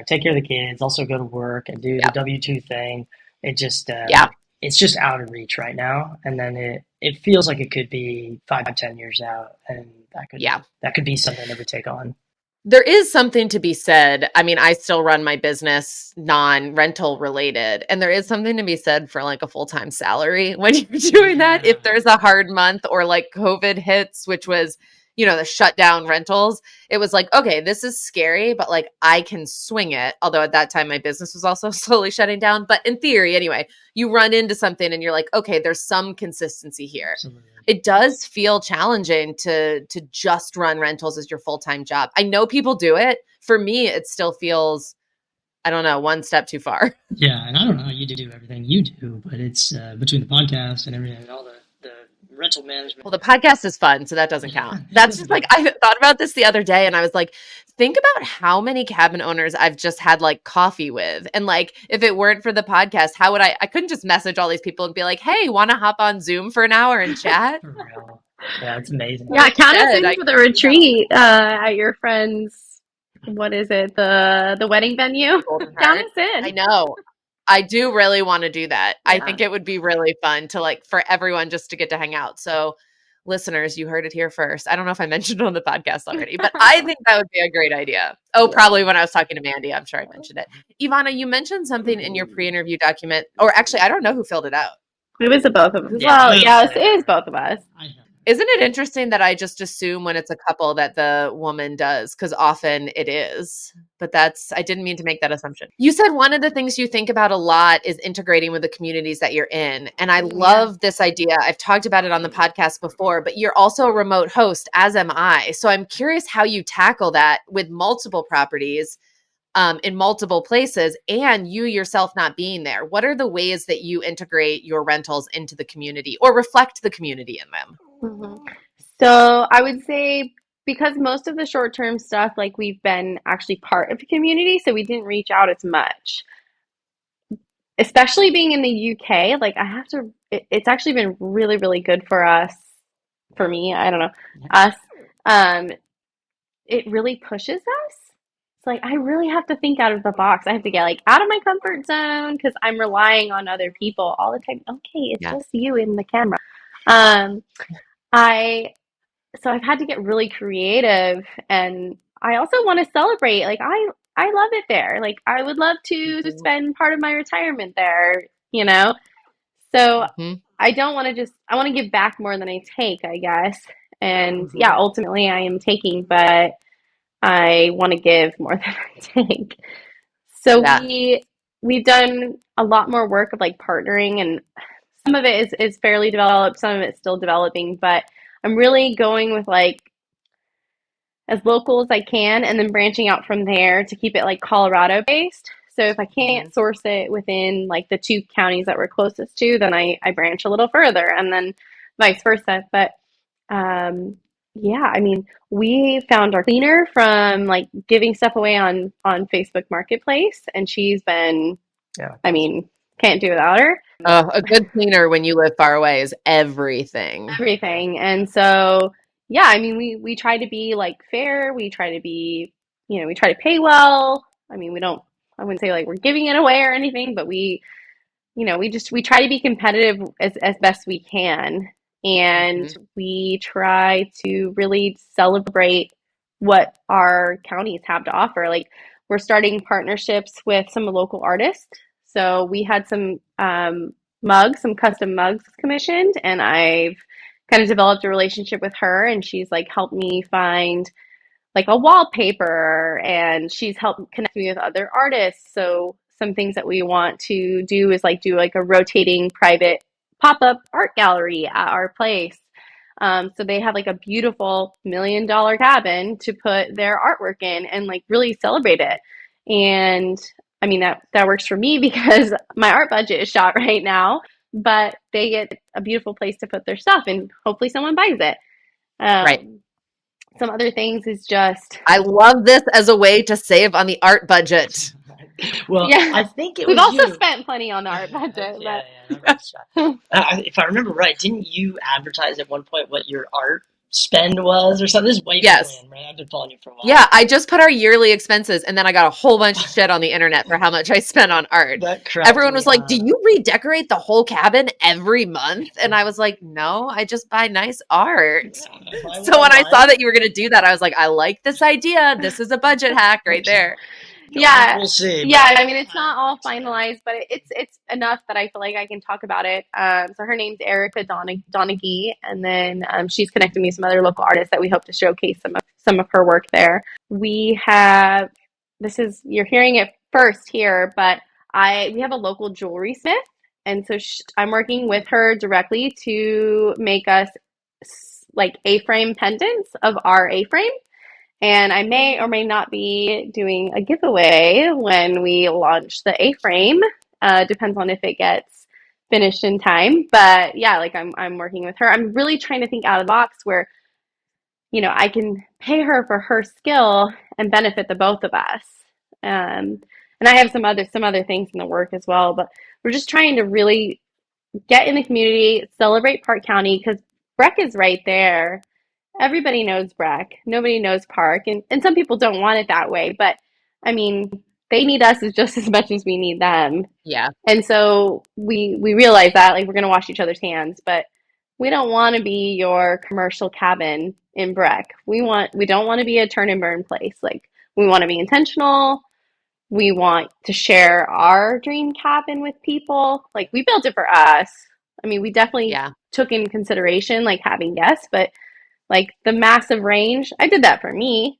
take care of the kids, also go to work and do the Yep. W-2 thing. It just Yeah. it's just out of reach right now, and then it feels like it could be 5 to 10 years out, and Yeah. that could be something that we take on. There is something to be said. I mean, I still run my business non-rental related, and there is something to be said for like a full-time salary when you're doing that. If there's a hard month or like COVID hits, which was, the shut down rentals, it was like, okay, this is scary, but like I can swing it. Although at that time my business was also slowly shutting down. But in theory, anyway, you run into something and you're like, okay, there's some consistency here. Absolutely. It does feel challenging to just run rentals as your full-time job. I know people do it. For me, it still feels, I don't know, one step too far. Yeah, and I don't know how you do everything you do, but it's between the podcast and everything, and all the rental management. Well, the podcast is fun, so that doesn't count. That's just like, I thought about this the other day and I was like, think about how many cabin owners I've just had like coffee with. And like, if it weren't for the podcast, how would I couldn't just message all these people and be like, hey, want to hop on Zoom for an hour and chat? For real. Yeah, it's amazing. yeah, count us Instead, in for the retreat at your friend's. What is it? The wedding venue. Golden Count Heart. us in. I know. I do really want to do that. I Yeah. think it would be really fun to like for everyone just to get to hang out. So listeners, you heard it here first. I don't know if I mentioned it on the podcast already, but I think that would be a great idea. Oh, Yeah. probably when I was talking to Mandy, I'm sure I mentioned it. Yvonna, you mentioned something in your pre-interview document, or actually, I don't know who filled it out. It was the both of us. Yeah, Well, I yes, know. it is both of us. I know. Isn't it interesting that I just assume when it's a couple that the woman does? Because often it is. But I didn't mean to make that assumption. You said one of the things you think about a lot is integrating with the communities that you're in. And I love this idea. I've talked about it on the podcast before, but you're also a remote host, as am I. So I'm curious how you tackle that with multiple properties in multiple places and you yourself not being there. What are the ways that you integrate your rentals into the community or reflect the community in them? Mm-hmm. So I would say because most of the short-term stuff, like we've been actually part of the community, so we didn't reach out as much. Especially being in the UK, like it's actually been really, really good for us, for me, I don't know, us. It really pushes us. It's like I really have to think out of the box. I have to get like out of my comfort zone because I'm relying on other people all the time. Okay, it's just you in the camera. Um, I so I've had to get really creative, and I also want to celebrate. Like I love it there. Like I would love to spend part of my retirement there, you know. So I don't want to I want to give back more than I take, I guess. And Mm-hmm. yeah, ultimately I am taking, but I want to give more than I take. So Yeah. we've done a lot more work of like partnering, and some of it is fairly developed, some of it's still developing, but I'm really going with like as local as I can and then branching out from there to keep it like Colorado based. So if I Mm-hmm. can't source it within like the two counties that we're closest to, then I branch a little further and then vice versa. But um, yeah, I mean, we found our cleaner from like giving stuff away on Facebook Marketplace, and she's been, Yeah. I mean, can't do without her. Oh, a good cleaner when you live far away is everything. Everything. And so, yeah, I mean, we try to be like fair. We try to be, we try to pay well. I mean, we don't, I wouldn't say like we're giving it away or anything, but we try to be competitive as best we can. And Mhm. we try to really celebrate what our counties have to offer. Like, we're starting partnerships with some local artists. So we had some mugs, some custom mugs commissioned, and I've kind of developed a relationship with her, and she's like helped me find like a wallpaper, and she's helped connect me with other artists. So some things that we want to do is like do like a rotating private pop-up art gallery at our place. So they have like a beautiful $1 million cabin to put their artwork in and like really celebrate it. And I mean that works for me because my art budget is shot right now, but they get a beautiful place to put their stuff and hopefully someone buys it. Right. Some other things is just, I love this as a way to save on the art budget. Well, yeah. I think it We've was also you. spent plenty on the art budget, Yeah, but that works. If I remember right, didn't you advertise at one point what your art spend was or something? This is way Yes. beforehand, right? I've been following you for a while. Yeah, I just put our yearly expenses and then I got a whole bunch of shit on the internet for how much I spent on art. That cracked Everyone me was like, "Do up. you redecorate the whole cabin every month?" And I was like, "No, I just buy nice art." Yeah, if I went So when I saw online, that you were going to do that, I was like, "I like this idea. This is a budget hack right there." yeah, we'll see. yeah. But I mean, it's not all finalized, but it's enough that I feel like I can talk about it. So her name's Erica Donaghy, and then she's connected me with some other local artists that we hope to showcase some of her work there. We have you're hearing it first here, but we have a local jewelry smith, and so I'm working with her directly to make us like A-frame pendants of our A-frame. And I may or may not be doing a giveaway when we launch the A-frame. Depends on if it gets finished in time. But yeah, like I'm working with her. I'm really trying to think out of the box where, I can pay her for her skill and benefit the both of us. And I have some other things in the work as well. But we're just trying to really get in the community, celebrate Park County because Breck is right there. Everybody knows Breck. Nobody knows Park. And some people don't want it that way. But I mean, they need us just as much as we need them. Yeah. And so we realize that like we're gonna wash each other's hands, but we don't want to be your commercial cabin in Breck. We don't want to be a turn and burn place. Like we want to be intentional. We want to share our dream cabin with people. Like we built it for us. I mean, we definitely Yeah. took in consideration like having guests, but like the massive range, I did that for me.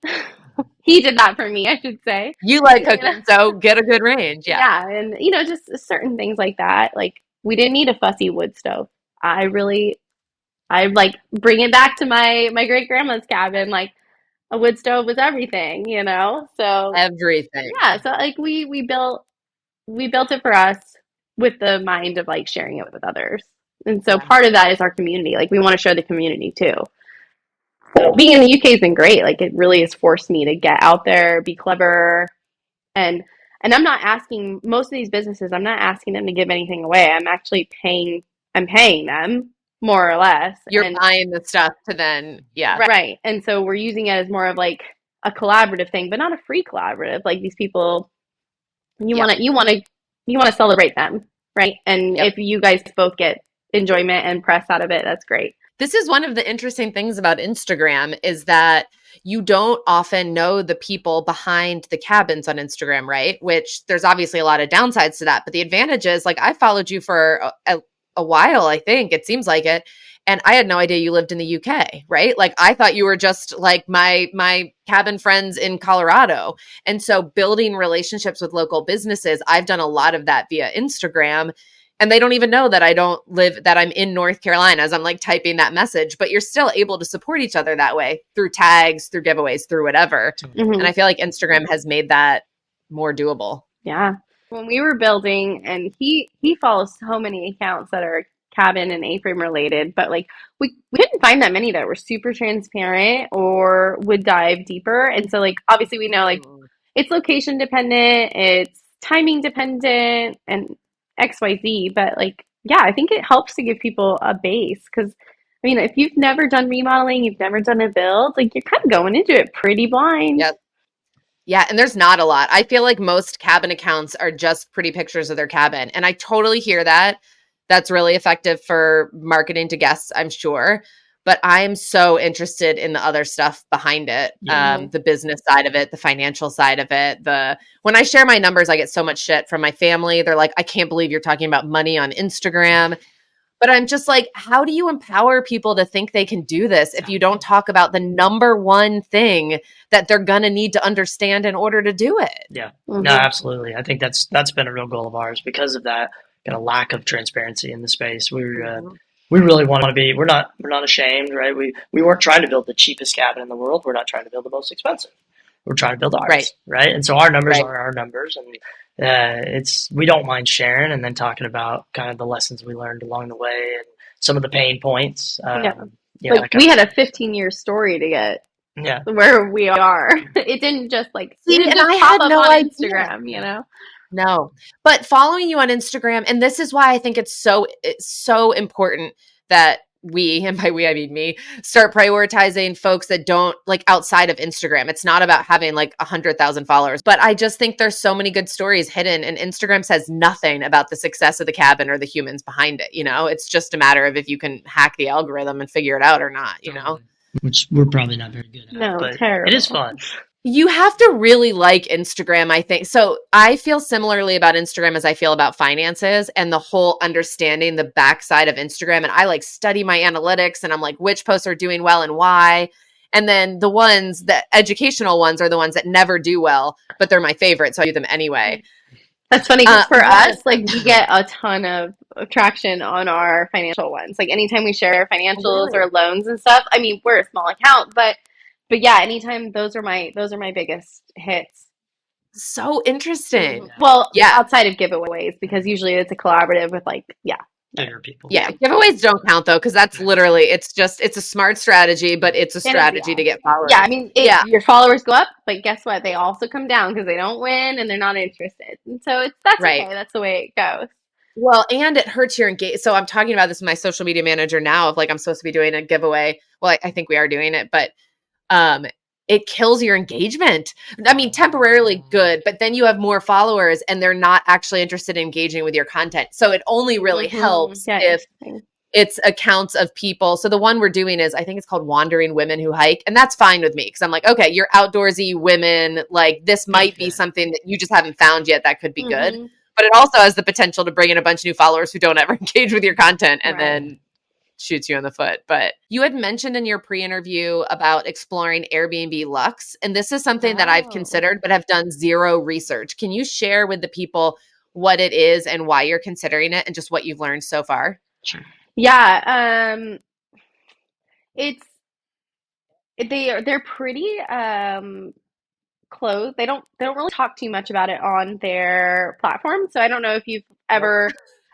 He did that for me, I should say. You like You know? cooking, so get a good range. Yeah. Yeah, and just certain things like that. Like we didn't need a fussy wood stove. I like bring it back to my great grandma's cabin. Like a wood stove was everything. So Everything. yeah, so like we built it for us with the mind of like sharing it with others. And so Yeah. part of that is our community. Like we want to show the community too. So being in the UK has been great. Like it really has forced me to get out there, be clever, and I'm not asking most of these businesses, I'm not asking them to give anything away. I'm paying them more or less. You're And buying the stuff to then, yeah. right. And so we're using it as more of like a collaborative thing, but not a free collaborative. Like these people, Yep. you want to celebrate them, right? And Yep. if you guys both get enjoyment and press out of it, that's great. This is one of the interesting things about Instagram is that you don't often know the people behind the cabins on Instagram, right? Which there's obviously a lot of downsides to that, but the advantage is like I followed you for a while, I think. It seems like it. And I had no idea you lived in the UK, right? Like I thought you were just like my cabin friends in Colorado. And so building relationships with local businesses, I've done a lot of that via Instagram. And they don't even know that I don't live, that I'm in North Carolina as I'm like typing that message, but you're still able to support each other that way through tags, through giveaways, through whatever. And I feel like Instagram has made that more doable. Yeah. When we were building, and he follows so many accounts that are cabin and A-frame related, but like we couldn't find that many that were super transparent or would dive deeper. And so like obviously we know like it's location dependent, it's timing dependent, and XYZ, but like yeah, I think it helps to give people a base because I mean, if you've never done remodeling, you've never done a build, like you're kind of going into it pretty blind. Yep. Yeah, and there's not a lot. I feel like most cabin accounts are just pretty pictures of their cabin. And I totally hear that. That's really effective for marketing to guests, I'm sure. But I'm so interested in the other stuff behind it, the business side of it, the financial side of it. When I share my numbers, I get so much shit from my family. They're like, I can't believe you're talking about money on Instagram. But I'm just like, how do you empower people to think they can do this if you don't talk about the number one thing that they're going to need to understand in order to do it? Yeah, no, absolutely. I think that's been a real goal of ours because of that kind of lack of transparency in the space. We really want to be. We're not ashamed, right? We weren't trying to build the cheapest cabin in the world. We're not trying to build the most expensive. We're trying to build ours, right? And so our numbers are our numbers, and we don't mind sharing and then talking about kind of the lessons we learned along the way and some of the pain points. Like we had a 15-year story to get where we are. It didn't just like pop up on Instagram, you know? No, but following you on Instagram, and this is why I think it's so important that we, and by we, I mean me, start prioritizing folks that don't like outside of Instagram. It's not about having like 100,000 followers, but I just think there's so many good stories hidden, and Instagram says nothing about the success of the cabin or the humans behind it. You know, it's just a matter of if you can hack the algorithm and figure it out or not, you know? Which we're probably not very good at. No, but terrible. It is fun. You have to really like Instagram, I think. So I feel similarly about Instagram as I feel about finances and the whole understanding the backside of Instagram. And I like study my analytics and I'm like, which posts are doing well and why. And then the educational ones are the ones that never do well, but they're my favorite. So I do them anyway. That's funny because for us, like we get a ton of traction on our financial ones. Like anytime we share financials or loans and stuff, I mean, we're a small account, but yeah, anytime those are my biggest hits. So interesting. Well, outside of giveaways, because usually it's a collaborative with like, bigger people. Yeah, giveaways don't count though, because that's literally it's a smart strategy, but it's a strategy to get followers. Yeah, I mean, your followers go up, but guess what? They also come down because they don't win and they're not interested. And so that's okay. That's the way it goes. Well, and it hurts your engagement. So I'm talking about this with my social media manager now of like, I'm supposed to be doing a giveaway. Well, I think we are doing it, but it kills your engagement. I mean, temporarily good, but then you have more followers and they're not actually interested in engaging with your content. So it only really helps if it's accounts of people. So the one we're doing is, I think it's called Wandering Women Who Hike. And that's fine with me because I'm like, okay, you're outdoorsy women. Like this might be something that you just haven't found yet that could be good. But it also has the potential to bring in a bunch of new followers who don't ever engage with your content and then shoots you in the foot. But you had mentioned in your pre-interview about exploring Airbnb Lux, and this is something that I've considered but have done zero research. Can you share with the people what it is and why you're considering it and just what you've learned so far? Sure. Yeah, they're pretty closed. They don't really talk too much about it on their platform. So I don't know if you've ever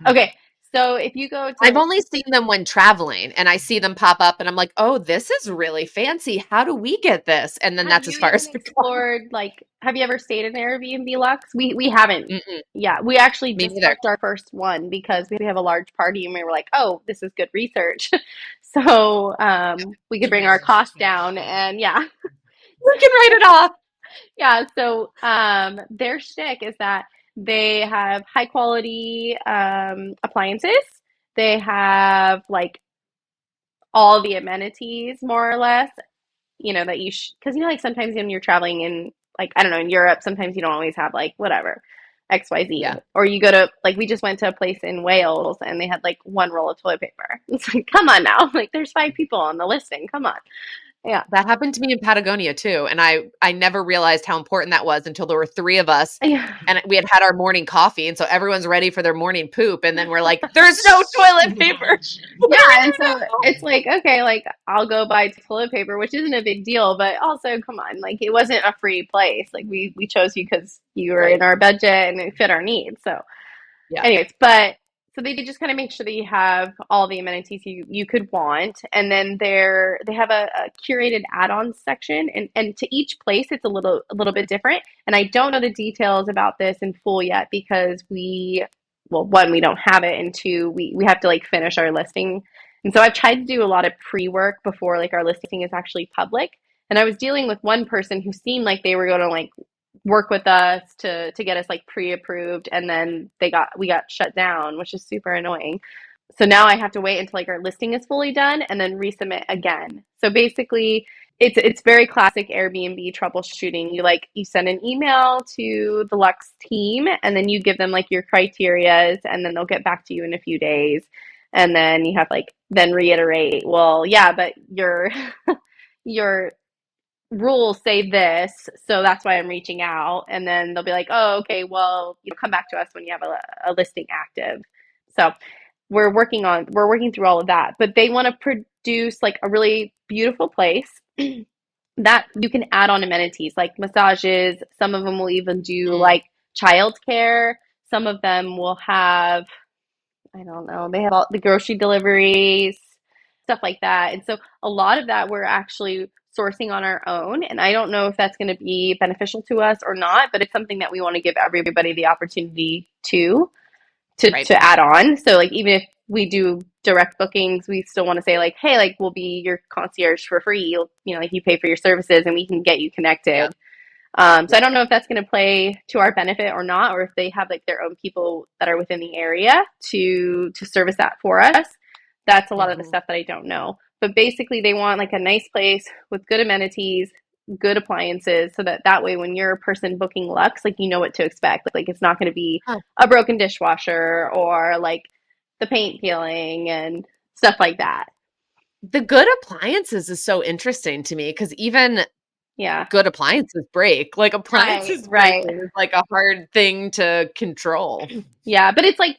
okay. So if you go to I've only seen them when traveling and I see them pop up and I'm like, oh, this is really fancy. How do we get this? And then that's as far as explored. Like, have you ever stayed in Airbnb Lux? We haven't. Yeah, we actually just booked our first one because we have a large party and we were like, oh, this is good research. So we could bring our costs down and we can write it off. Yeah. So their shtick is that they have high quality appliances. They have like all the amenities more or less, you know, that because you know, like sometimes when you're traveling in like, I don't know, in Europe, sometimes you don't always have like whatever. XYZ. Yeah. Or you go to, like, we just went to a place in Wales and they had like one roll of toilet paper. It's like, come on now. Like, there's 5 people on the listing. Come on. Yeah. That happened to me in Patagonia too, and I never realized how important that was until there were 3 of us, Yeah. and we had our morning coffee, and so everyone's ready for their morning poop, and then we're like, "There's no toilet paper. What do Yeah, we and do so now?" it's like, okay, like I'll go buy toilet paper, which isn't a big deal, but also come on, like it wasn't a free place. Like we chose you because you were in Right. our budget and it fit our needs. So Yeah. anyways, but so they just kind of make sure that you have all the amenities you could want, and then they have a curated add-on section, and to each place it's a little bit different. And I don't know the details about this in full yet because well, one, we don't have it, and two, we have to like finish our listing. And so I've tried to do a lot of pre-work before like our listing is actually public. And I was dealing with one person who seemed like they were going to like work with us to get us like pre-approved, and then we got shut down, which is super annoying. So now I have to wait until like our listing is fully done and then resubmit again. So basically it's very classic Airbnb troubleshooting. You send an email to the Lux team and then you give them like your criterias, and then they'll get back to you in a few days. And then you have like then reiterate, well, yeah, but your rules say this, so that's why I'm reaching out. And then they'll be like, oh, okay, well, come back to us when you have a listing active. So we're working through all of that, but they want to produce like a really beautiful place that you can add on amenities like massages. Some of them will even do Mm. like childcare. Some of them will have, I don't know, they have all the grocery deliveries, stuff like that. And so a lot of that we're actually sourcing on our own. And I don't know if that's going to be beneficial to us or not, but it's something that we want to give everybody the opportunity Right. to add on. So like even if we do direct bookings, we still want to say like, hey, like we'll be your concierge for free. Like you pay for your services and we can get you Yeah. connected. So I don't know if that's going to play to our benefit or not, or if they have like their own people that are within the area to service that for us. That's a lot of the Mhm. stuff that I don't know. But basically, they want like a nice place with good amenities, good appliances, so that way when you're a person booking Lux, like you know what to expect. Like it's not going to be Huh. a broken dishwasher or like the paint peeling and stuff like that. The good appliances is so interesting to me because even Yeah. good appliances break. Like, Right. appliances Right. breaking is like a hard thing to control. Yeah, but it's like,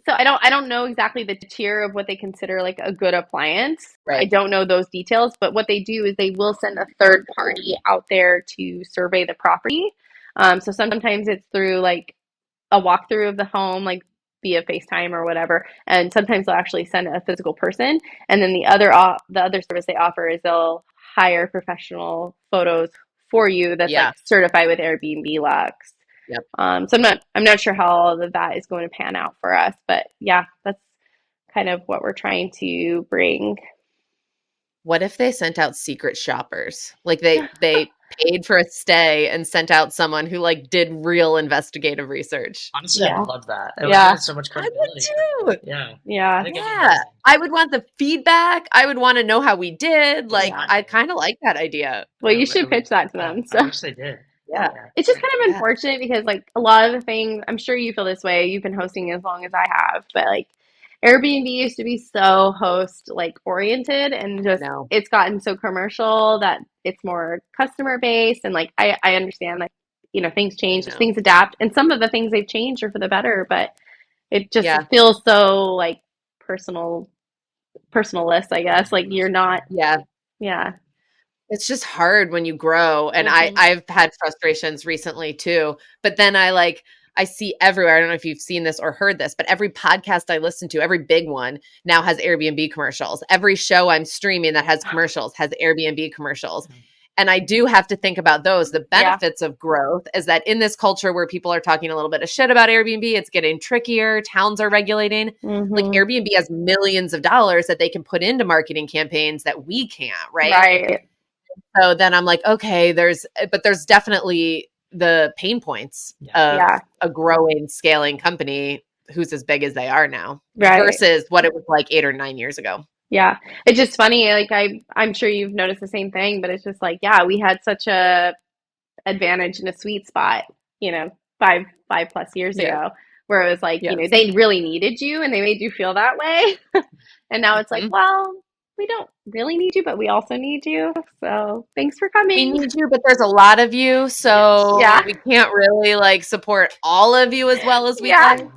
so I don't know exactly the tier of what they consider like a good appliance. I Right. don't know those details, but what they do is they will send a third party out there to survey the property. So sometimes it's through like a walkthrough of the home, like via FaceTime or whatever, and sometimes they'll actually send a physical person. And then the other service they offer is they'll hire professional photos for you that's like Yeah. certified with Airbnb Lux. Yep. So I'm not sure how all of that is going to pan out for us, but yeah, that's kind of what we're trying to bring. What if they sent out secret shoppers? Like they paid for a stay and sent out someone who like did real investigative research. Honestly, I Yeah, would love that. It would give yeah, it so much I would credibility for, too. yeah, I yeah, think it'd be Yeah. amazing. I would want the feedback. I would want to know how we did. Like, yeah. I Exactly. kind of like that idea. Well, you It should would, pitch that to yeah, them. I So wish they did. Yeah. Yeah. it's just kind of Yeah. unfortunate because like a lot of the things, I'm sure you feel this way. You've been hosting as long as I have, but like Airbnb used to be so host like oriented, and I just know. it's gotten so commercial that it's more customer based. And like I understand like things I change, know. things adapt, and some of the things they've changed are for the better, but it just Yeah. feels so like personal personalless, I guess. Like you're not, Yeah. yeah. It's just hard when you grow, and Hmm. I've had frustrations recently too, but then I see everywhere, I don't know if you've seen this or heard this, but every podcast I listen to, every big one now has Airbnb commercials. Every show I'm streaming that has commercials has Airbnb commercials. And I do have to think about those. The Yeah. benefits of growth is that in this culture where people are talking a little bit of shit about Airbnb, it's getting trickier, towns are regulating. Like Hmm. Airbnb has millions of dollars that they can put into marketing campaigns that we can't, right? Right. So then I'm like, okay, there's definitely the pain points Yeah. of Yeah. a growing, scaling company who's as big as they are now Right. versus what it was like 8 or 9 years ago. Yeah. It's just funny. Like I'm sure you've noticed the same thing, but it's just like, yeah, we had such a advantage in a sweet spot, you know. five plus years Yeah. ago, where it was like, Yes. they really needed you and they made you feel that way. And now it's like, Mhm. well, we don't really need you, but we also need you. So thanks for We coming. need you, but there's a lot of you, Yes. so Yeah. we can't really like support all of you as well as we'd Yeah, like.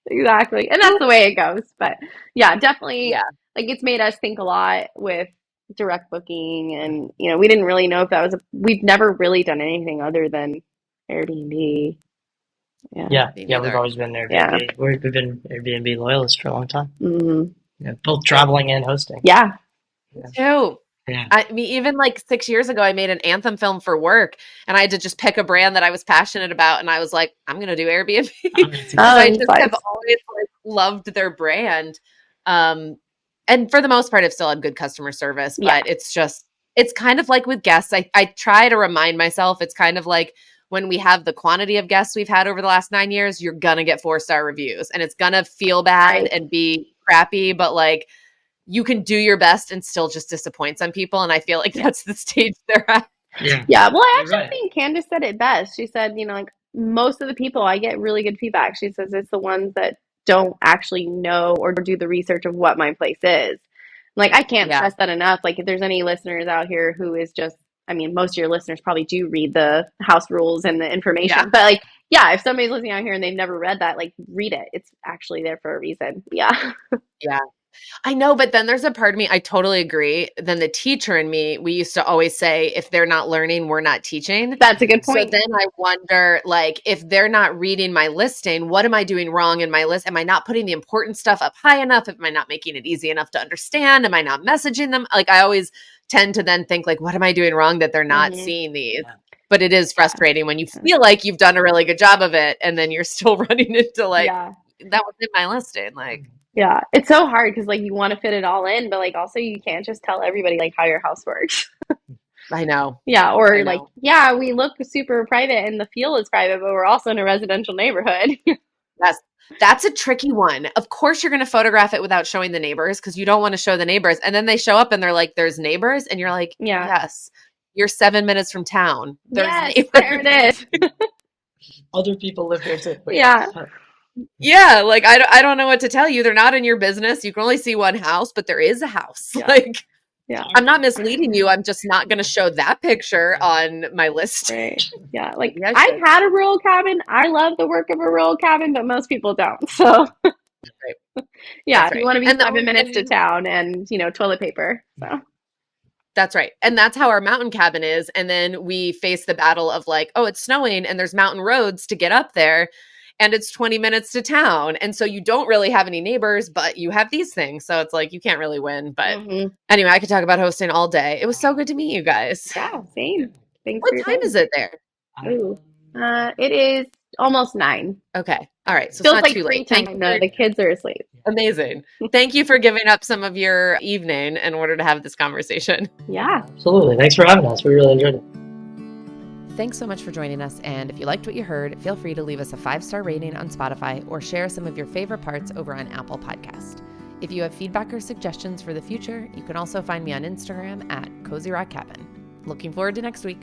exactly. And that's the way it goes. But yeah, definitely Yeah. like it's made us think a lot with direct booking. And, we didn't really know if that was we've never really done anything other than Airbnb. Yeah. Yeah, Me yeah, we've neither. always been Yeah. Airbnb. We've been Airbnb loyalists for a long time. Hmm. Yeah, both traveling and hosting. Yeah. Yeah. Too. Yeah. I mean, even like 6 years ago, I made an anthem film for work, and I had to just pick a brand that I was passionate about, and I was like, I'm gonna do Airbnb Oh, that's because Oh, I it's just like, have always like loved their brand. And for the most part, I've still had good customer service, yeah. but it's kind of like with guests. I try to remind myself, it's kind of like when we have the quantity of guests we've had over the last 9 years, you're gonna get 4-star reviews, and it's gonna feel bad Right. and be crappy, but like you can do your best and still just disappoint some people. And I feel like Yeah. that's the stage they're at. Yeah. Yeah. Well, I You're actually right. think Candace said it best. She said, like most of the people I get really good feedback. She says it's the ones that don't actually know or do the research of what my place is. Like, I can't Yeah. stress that enough. Like, if there's any listeners out here who is just, I mean, most of your listeners probably do read the house rules and the information. Yeah. But, like, yeah, if somebody's listening out here and they've never read that, like, read it. It's actually there for a reason. Yeah. Yeah. I know, but then there's a part of me, I totally agree. Then the teacher in me, we used to always say, if they're not learning, we're not teaching. That's a good So point. then I wonder, like, if they're not reading my listing, what am I doing wrong in my list? Am I not putting the important stuff up high enough? Am I not making it easy enough to understand? Am I not messaging them? Like, I always tend to then think, like, what am I doing wrong that they're not Mhm. seeing these? Yeah. But it is frustrating when you feel like you've done a really good job of it, and then you're still running into like, Yeah. that was in my listing. Like, Yeah. It's so hard because, like, you want to fit it all in, but, like, also you can't just tell everybody, like, how your house works. I know. Yeah. I Or, know. like, yeah, we look super private and the feel is private, but we're also in a residential neighborhood. That's a tricky one. Of course, you're going to photograph it without showing the neighbors because you don't want to show the neighbors. And then they show up and they're like, there's neighbors. And you're like, Yeah. yes, you're 7 minutes from town. There's Yes, neighbors. there it is. Other people live here too. Yeah. Yeah. Like, I don't know what to tell you. They're not in your business. You can only see one house, but there is a house. Yeah. Like, Yeah. I'm not misleading you. I'm just not going to show that picture on my list. Right. Yeah. Like, Maybe I I've should. had a rural cabin. I love the work of a rural cabin, but most people don't. So, yeah, That's if you right. want to be And 7 minutes to town and, toilet paper. So, That's right. And that's how our mountain cabin is. And then we face the battle of like, oh, it's snowing and there's mountain roads to get up there. And it's 20 minutes to town. And so you don't really have any neighbors, but you have these things. So it's like you can't really win. But mhm. anyway, I could talk about hosting all day. It was so good to meet you guys. Yeah, same. Thanks What for your time is it there? Ooh. It is almost 9. Okay. All right. So Feels it's not like too free late. time. Thank you. No, the kids are asleep. Amazing. Thank you for giving up some of your evening in order to have this conversation. Yeah. Absolutely. Thanks for having us. We really enjoyed it. Thanks so much for joining us. And if you liked what you heard, feel free to leave us a 5-star rating on Spotify or share some of your favorite parts over on Apple Podcast. If you have feedback or suggestions for the future, you can also find me on Instagram at Cozy Rock Cabin. Looking forward to next week.